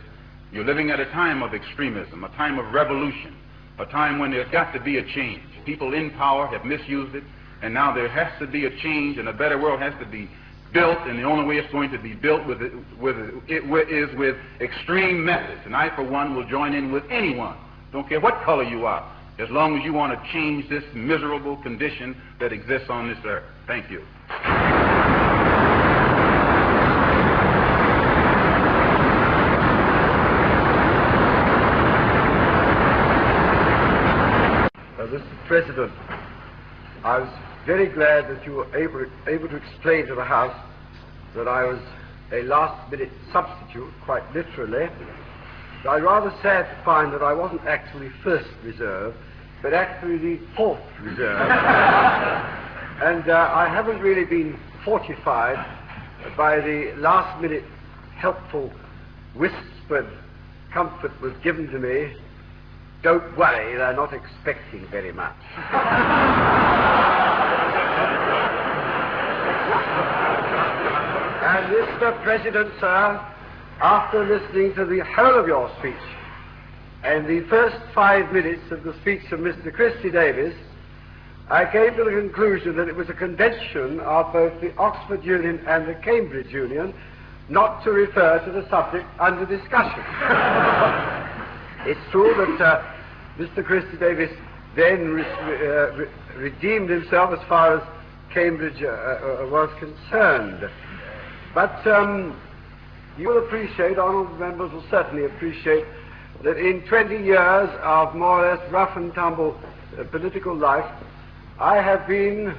you're living at a time of extremism, a time of revolution, a time when there's got to be a change. People in power have misused it, and now there has to be a change, and a better world has to be built, and the only way it's going to be built is with extreme methods. And I, for one, will join in with anyone, don't care what color you are, as long as you want to change this miserable condition that exists on this earth. Thank you. Mr. President, I was very glad that you were able to explain to the House that I was a last-minute substitute, quite literally. But I'm rather sad to find that I wasn't actually first reserve, but actually the fourth reserve. And I haven't really been fortified by the last-minute helpful whispered comfort was given to me. Don't worry, they're not expecting very much. And Mr. President, sir, after listening to the whole of your speech and the first 5 minutes of the speech of Mr. Christy Davis, I came to the conclusion that it was a convention of both the Oxford Union and the Cambridge Union not to refer to the subject under discussion. It's true that Mr. Christy Davis then redeemed himself as far as Cambridge was concerned. But you will appreciate, honourable members will certainly appreciate, that in 20 years of more or less rough and tumble political life, I have been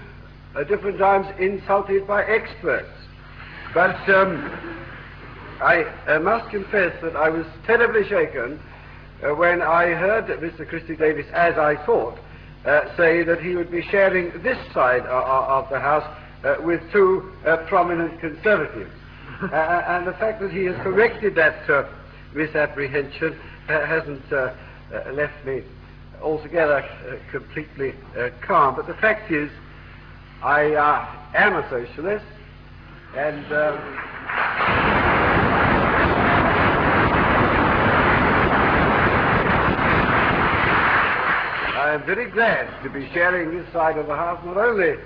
at different times insulted by experts. But I must confess that I was terribly shaken when I heard Mr. Christy Davis, as I thought, say that he would be sharing this side of the House with two prominent Conservatives. And the fact that he has corrected that misapprehension hasn't left me altogether completely calm. But the fact is, I am a socialist, and I am very glad to be sharing this side of the House, not only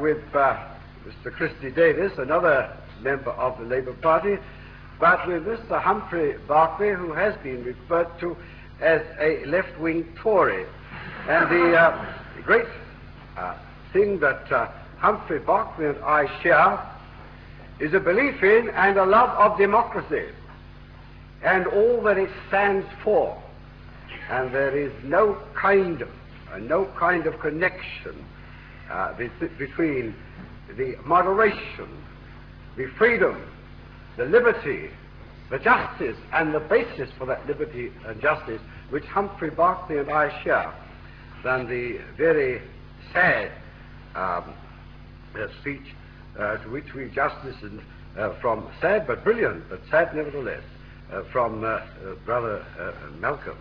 with Mr. Christy Davis, another member of the Labour Party, but with Mr. Humphrey Berkeley, who has been referred to as a left-wing Tory. And the great thing that Humphrey Berkeley and I share is a belief in and a love of democracy and all that it stands for. And there is no kind of connection between the moderation, the freedom, the liberty, the justice, and the basis for that liberty and justice which Humphrey Berkeley and I share, than the very sad speech to which we just listened from, sad but brilliant, but sad nevertheless, from Brother Malcolm.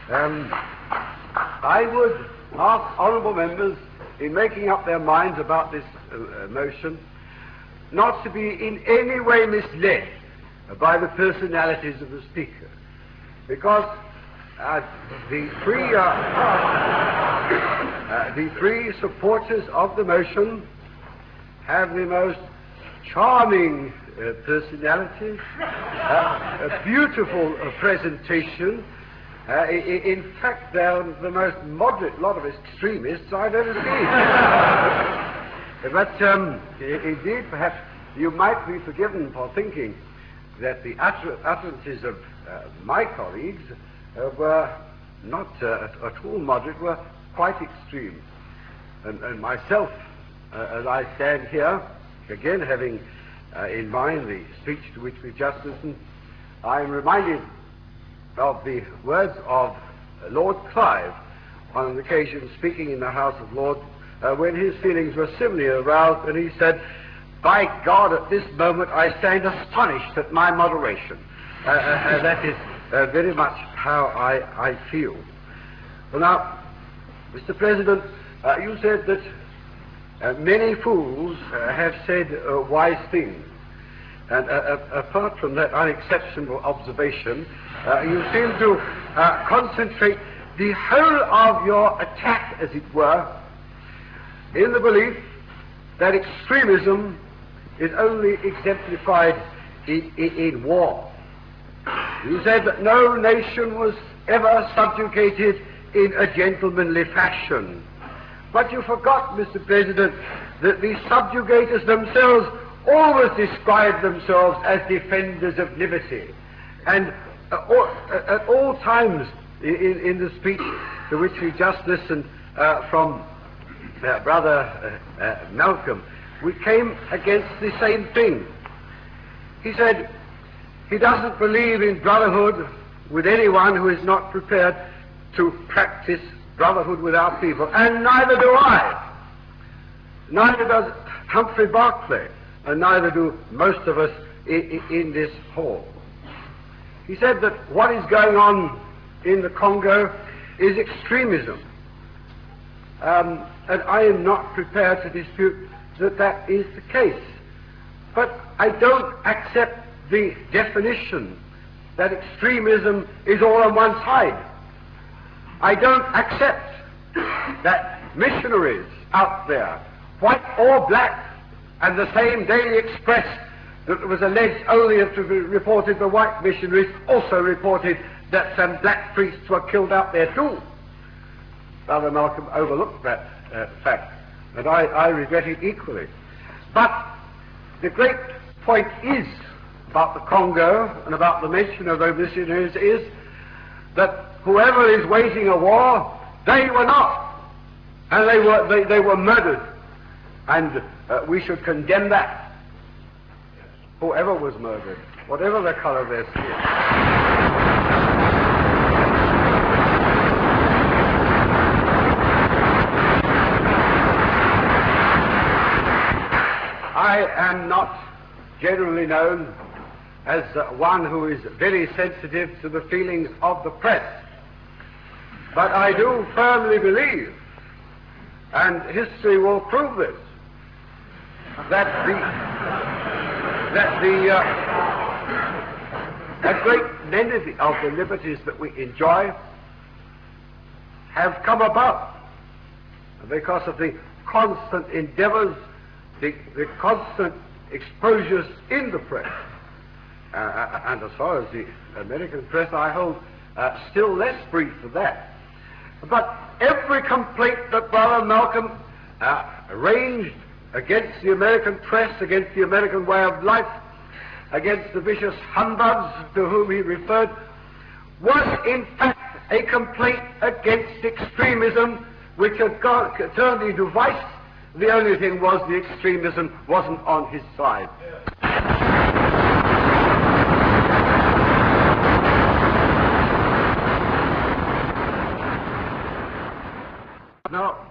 I would ask honourable members, in making up their minds about this motion, not to be in any way misled by the personalities of the speaker, because the three supporters of the motion have the most charming personalities, a beautiful presentation. In fact, they're the most moderate lot of extremists I've ever seen. But indeed, perhaps you might be forgiven for thinking that the utterances of my colleagues were not at all moderate, were quite extreme. And myself, as I stand here, again having in mind the speech to which we've just listened, I am reminded of the words of Lord Clive on an occasion speaking in the House of Lords when his feelings were similarly aroused, and he said, "By God, at this moment I stand astonished at my moderation." That is very much how I feel. Well, now, Mr. President, you said that many fools have said wise things. And apart from that unexceptional observation, you seem to concentrate the whole of your attack, as it were, in the belief that extremism is only exemplified in war. You said that no nation was ever subjugated in a gentlemanly fashion. But you forgot, Mr. President, that the subjugators themselves always described themselves as defenders of liberty. And at all times in the speech to which we just listened from Brother Malcolm, we came against the same thing. He said he doesn't believe in brotherhood with anyone who is not prepared to practice brotherhood with our people, and neither do I. Neither does Humphrey Barclay, and neither do most of us in this hall. He said that what is going on in the Congo is extremism. And I am not prepared to dispute that that is the case. But I don't accept the definition that extremism is all on one side. I don't accept that missionaries out there, white or black, and the same Daily Express that was alleged only to be reported the white missionaries also reported that some black priests were killed out there too. Brother Malcolm overlooked that fact, and I regret it equally. But the great point is about the Congo and about the mention of those missionaries is that whoever is waging a war, they were not, and they were murdered, and we should condemn that. Whoever was murdered, whatever the color of their skin. I am not generally known as one who is very sensitive to the feelings of the press, but I do firmly believe, and history will prove this, that a great many of the liberties that we enjoy have come about because of the constant endeavors, the constant exposures in the press. And as far as the American press, I hold still less brief for that. But every complaint that Brother Malcolm arranged against the American press, against the American way of life, against the vicious humbugs to whom he referred, was in fact a complaint against extremism which had turned into vice. The only thing was the extremism wasn't on his side. Now,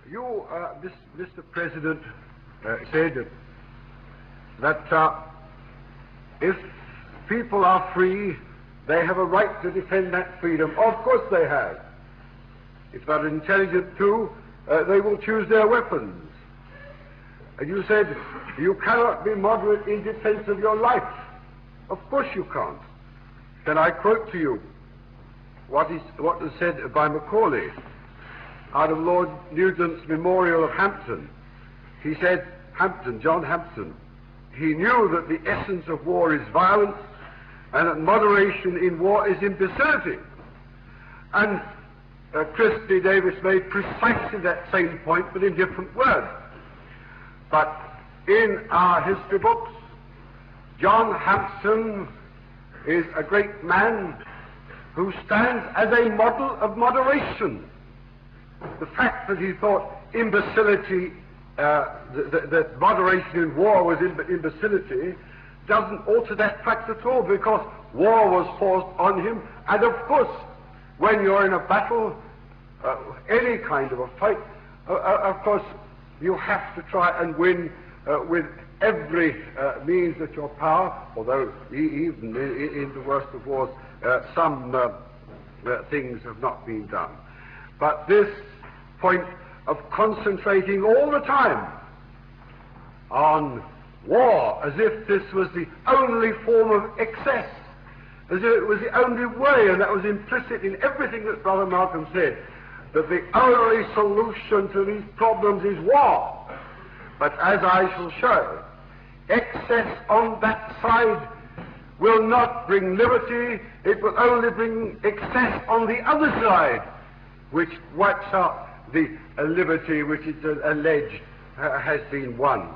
you, Mr. President, said that if people are free, they have a right to defend that freedom. Of course they have. If they're intelligent too, they will choose their weapons. And you said you cannot be moderate in defense of your life. Of course you can't. Then I quote to you what was said by Macaulay out of Lord Nugent's Memorial of Hampton. He said, John Hampton, he knew that the essence of war is violence and that moderation in war is imbecility. And Christy Davis made precisely that same point, but in different words. But in our history books, John Hampton is a great man who stands as a model of moderation. The fact that he thought imbecility, that moderation in war was imbecility, doesn't alter that fact at all, because war was forced on him, and of course, when you're in a battle, any kind of a fight, of course, you have to try and win with every means at your power, although even in the worst of wars, some things have not been done. But this point of concentrating all the time on war, as if this was the only form of excess, as if it was the only way, and that was implicit in everything that Brother Malcolm said, that the only solution to these problems is war. But as I shall show, excess on that side will not bring liberty, it will only bring excess on the other side, which wipes out the liberty which is alleged has been won.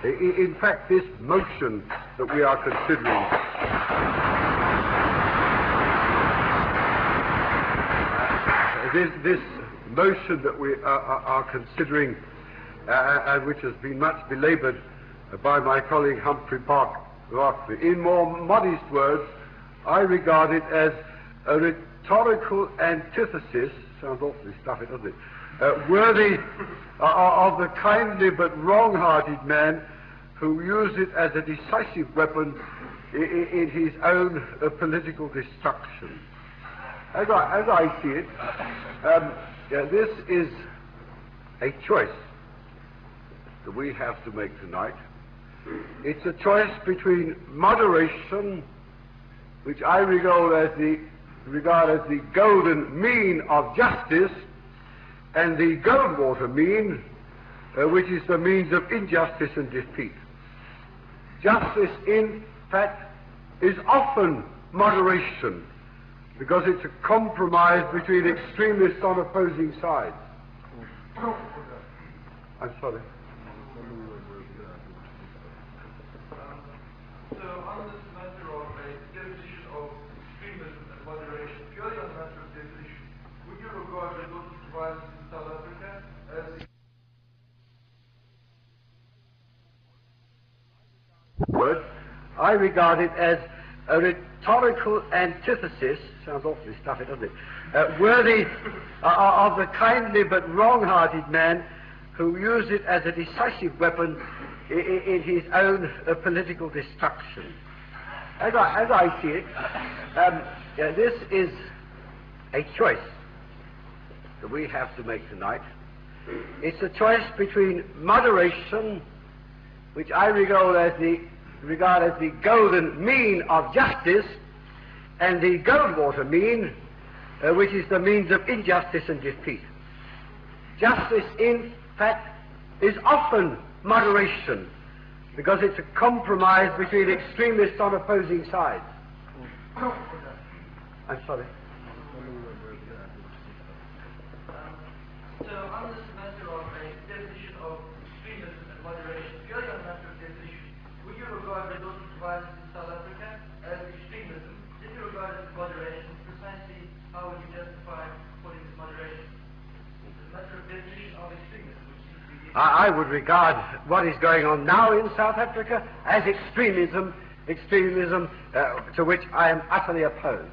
In fact, this motion that we are considering this motion that we are considering, and which has been much belaboured by my colleague Humphrey Berkeley, in more modest words, I regard it as a rhetorical antithesis, sounds awfully stuffy, doesn't it, worthy of the kindly but wrong-hearted man who used it as a decisive weapon in his own political destruction. As I see it, this is a choice that we have to make tonight. It's a choice between moderation, which I regard as the golden mean of justice, and the Goldwater mean, which is the means of injustice and defeat. Justice, in fact, is often moderation, because it's a compromise between extremists on opposing sides. I'm sorry. So on this matter of a definition of extremism and moderation, purely on the matter of definition, would you regard the local violence in South Africa as I regard it as a rhetorical antithesis, sounds awfully stuffy, doesn't it, worthy of the kindly but wrong-hearted man who used it as a decisive weapon in his own political destruction. As I see it, this is a choice that we have to make tonight. It's a choice between moderation, which I regard as the golden mean of justice, and the Goldwater mean, which is the means of injustice and defeat. Justice, in fact, is often moderation, because it's a compromise between extremists on opposing sides. I'm sorry. So on this matter of a definition of extremism and moderation, purely on the matter of definition, would you regard the local violence in South Africa as extremism? If you regard it as moderation, precisely how would you justify calling it moderation? It's a matter of definition of extremism, which seems to be... I would regard what is going on now in South Africa as extremism to which I am utterly opposed.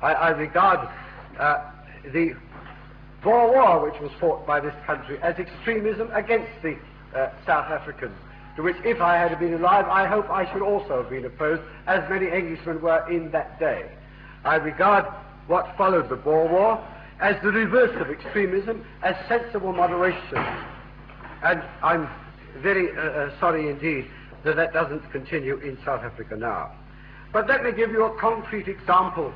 I regard the Boer War, which was fought by this country, as extremism against the South Africans, to which, if I had been alive, I hope I should also have been opposed, as many Englishmen were in that day. I regard what followed the Boer War as the reverse of extremism, as sensible moderation. And I'm very sorry indeed that that doesn't continue in South Africa now. But let me give you a concrete example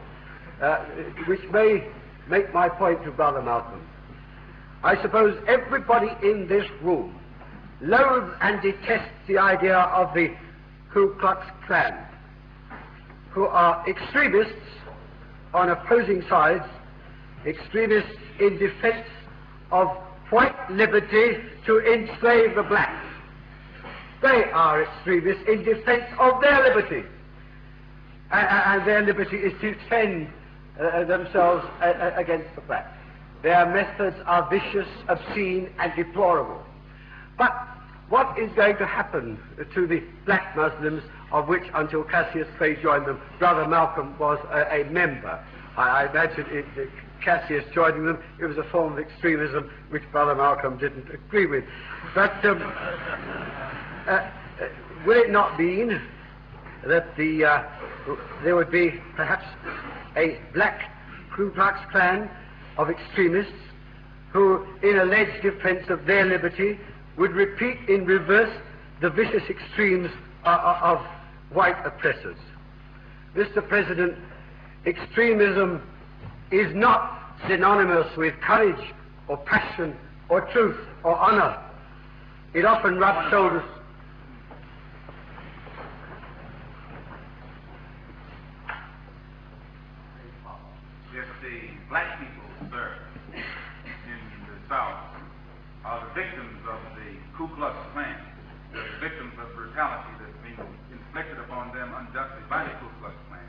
which may make my point to Brother Malcolm. I suppose everybody in this room loathes and detests the idea of the Ku Klux Klan, who are extremists on opposing sides, extremists in defense of white liberty to enslave the blacks. They are extremists in defense of their liberty, and their liberty is to defend themselves against the blacks. Their methods are vicious, obscene, and deplorable. But what is going to happen to the black Muslims, of which, until Cassius Clay joined them, Brother Malcolm was a member? I imagine Cassius joining them, it was a form of extremism which Brother Malcolm didn't agree with. But will it not mean that there would be perhaps a black Ku Klux Klan of extremists who, in alleged defense of their liberty, would repeat in reverse the vicious extremes of white oppressors? Mr. President, extremism is not synonymous with courage or passion or truth or honor. It often rubs shoulders. If the black people, sir, in the South are the victims of the Ku Klux Klan, they're the victims of brutality that's being inflicted upon them unjustly by the Ku Klux Klan,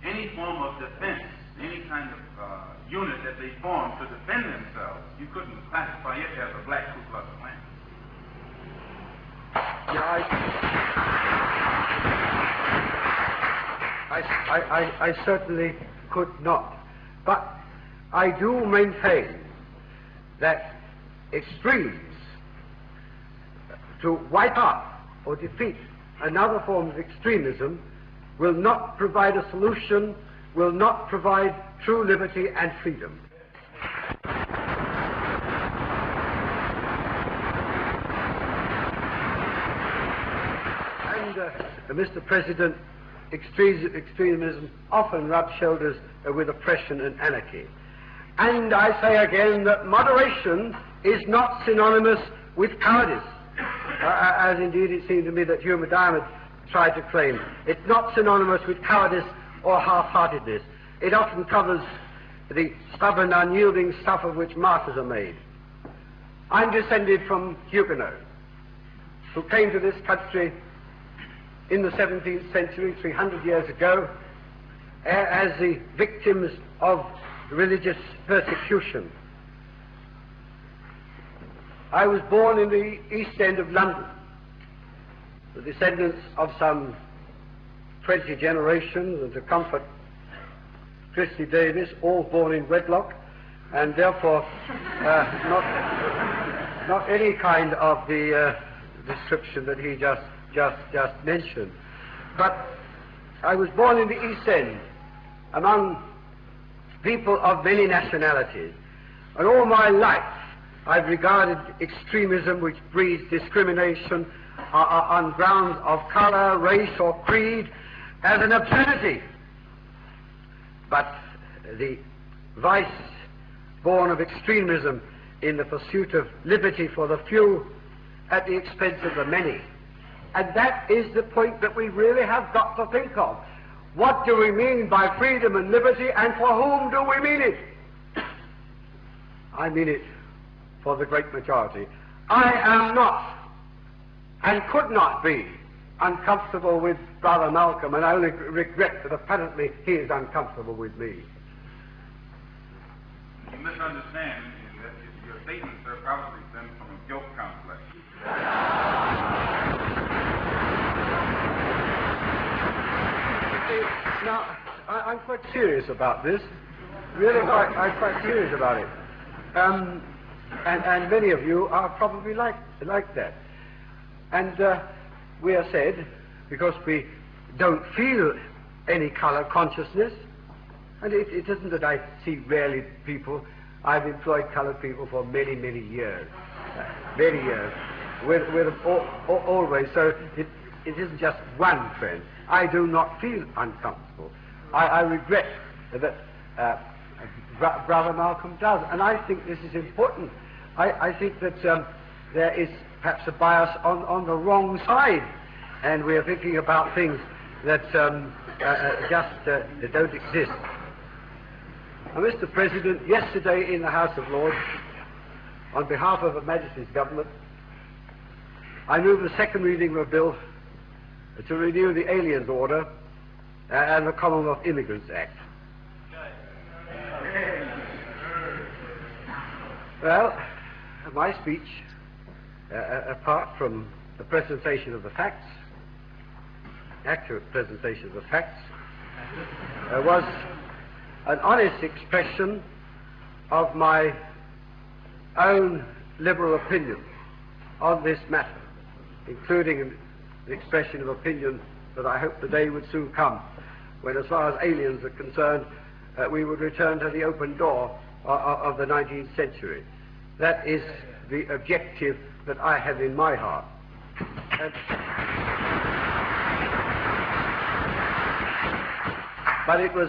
any form of defense, any kind of unit that they form to defend themselves, you couldn't classify it as a black Ku Klux Klan. I certainly could not. But I do maintain that extremes to wipe out or defeat another form of extremism will not provide a solution, will not provide true liberty and freedom. And, Mr. President, extremism often rubs shoulders with oppression and anarchy. And I say again that moderation is not synonymous with cowardice, as indeed it seemed to me that Hugh MacDiarmid tried to claim. It's not synonymous with cowardice or half-heartedness. It often covers the stubborn, unyielding stuff of which martyrs are made. I'm descended from Huguenots who came to this country in the 17th century, 300 years ago, as the victims of religious persecution. I was born in the East End of London, the descendants of some 20 generations, and to comfort Christy Davis, all born in wedlock, and therefore not any kind of the description that he just mentioned. But I was born in the East End among people of many nationalities, and all my life I've regarded extremism which breeds discrimination on grounds of color, race, or creed as an absurdity. But the vice born of extremism in the pursuit of liberty for the few at the expense of the many. And that is the point that we really have got to think of. What do we mean by freedom and liberty, and for whom do we mean it? I mean it for the great majority. I am not, and could not be, uncomfortable with Brother Malcolm, and I only regret that apparently he is uncomfortable with me. You misunderstand. Your statements are probably stemmed from a guilt complex. Now, I'm quite serious about this. Really, I'm quite serious about it. And many of you are probably like that. And we are said, because we don't feel any color consciousness, and it isn't that I see rarely people. I've employed colored people for many, many years. With always. So it isn't just one friend. I do not feel uncomfortable. I regret that Brother Malcolm does, and I think this is important. I think that there is perhaps a bias on the wrong side, and we are thinking about things that just don't exist. Now, Mr. President, yesterday in the House of Lords, on behalf of Her Majesty's Government, I moved the second reading of a bill to renew the Aliens Order and the Commonwealth Immigrants Act. Well, my speech, apart from the presentation of the facts, accurate presentation of the facts, was an honest expression of my own liberal opinion on this matter, including an expression of opinion that I hope the day would soon come when, as far as aliens are concerned, we would return to the open door of the 19th century. That is the objective that I have in my heart. But it was...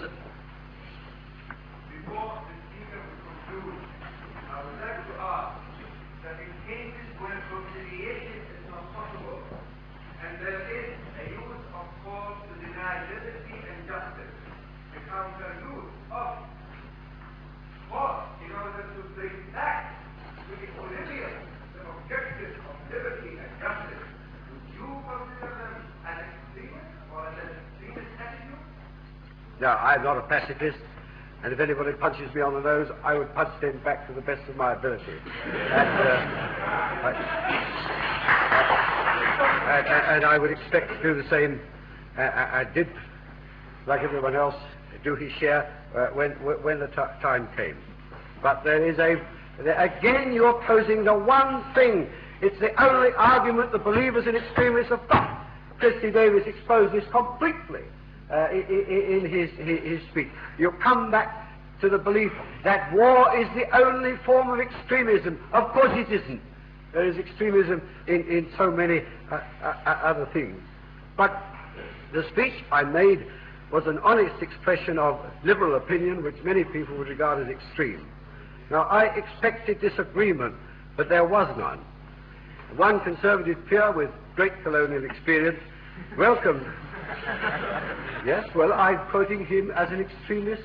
Before the speaker concludes, I would like to ask that in cases where conciliation is not possible, and there is a use of force to deny liberty and justice, the counter use of force in order to bring back to equilibrium the objectives of liberty and justice, would you consider them as extremist or as an extremist attitude? No, I'm not a pacifist, and if anybody punches me on the nose, I would punch them back to the best of my ability. And I would expect to do the same. I did, like everyone else, do his share when the time came. But there is again you're posing the one thing. It's the only argument the believers in extremists have got. Christy Davis exposed this completely in his speech. You come back to the belief that war is the only form of extremism. Of course it isn't. There is extremism in so many other things. But the speech I made was an honest expression of liberal opinion, which many people would regard as extreme. Now, I expected disagreement, but there was none. One conservative peer with great colonial experience welcomed. Yes, well, I'm quoting him as an extremist,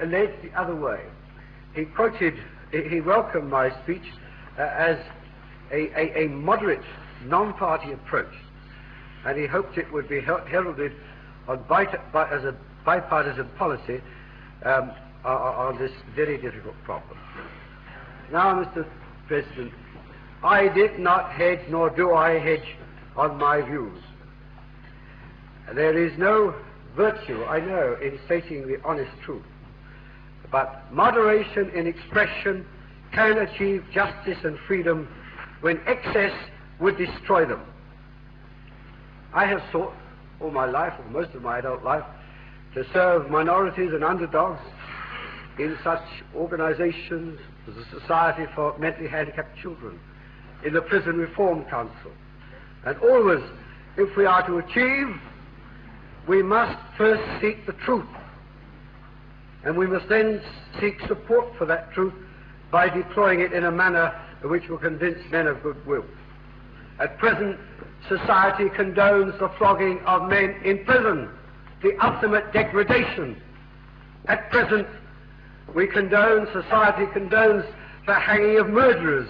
led the other way. He welcomed my speech as a moderate, non-party approach, and he hoped it would be heralded as a bipartisan policy on this very difficult problem. Now, Mr. President, I did not hedge, nor do I hedge on my views. There is no virtue, I know, in stating the honest truth, but moderation in expression can achieve justice and freedom when excess would destroy them. I have sought all my life, or most of my adult life, to serve minorities and underdogs in such organizations as the Society for Mentally Handicapped Children, in the Prison Reform Council. And always, if we are to achieve, we must first seek the truth, and we must then seek support for that truth by deploying it in a manner which will convince men of goodwill. At present, society condones the flogging of men in prison, the ultimate degradation. At present, society condones the hanging of murderers,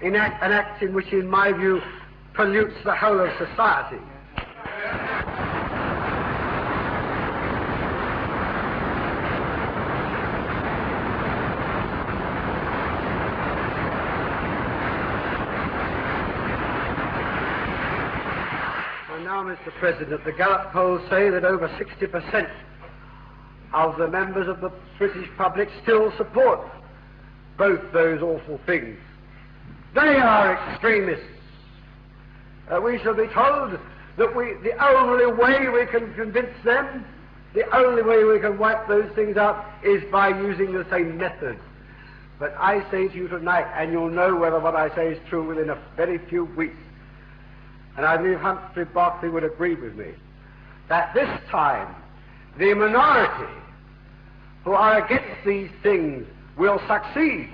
an act in which, in my view, pollutes the whole of society. Now, Mr. President, the Gallup polls say that over 60% of the members of the British public still support both those awful things. They are extremists. We shall be told that the only way we can convince them, the only way we can wipe those things out is by using the same methods. But I say to you tonight, and you'll know whether what I say is true within a very few weeks, and I believe Humphrey Berkeley would agree with me, that this time the minority who are against these things will succeed,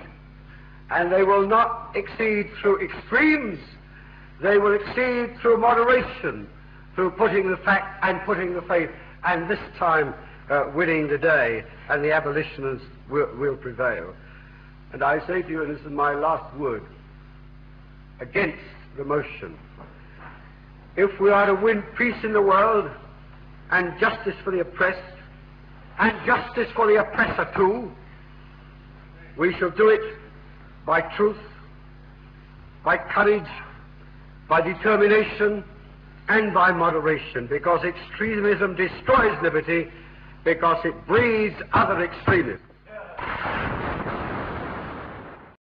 and they will not exceed through extremes. They will exceed through moderation, through putting the fact and putting the faith, and this time winning the day, and the abolitionists will prevail. And I say to you, and this is my last word, against the motion, if we are to win peace in the world, and justice for the oppressed, and justice for the oppressor too, we shall do it by truth, by courage, by determination, and by moderation, because extremism destroys liberty, because it breeds other extremists.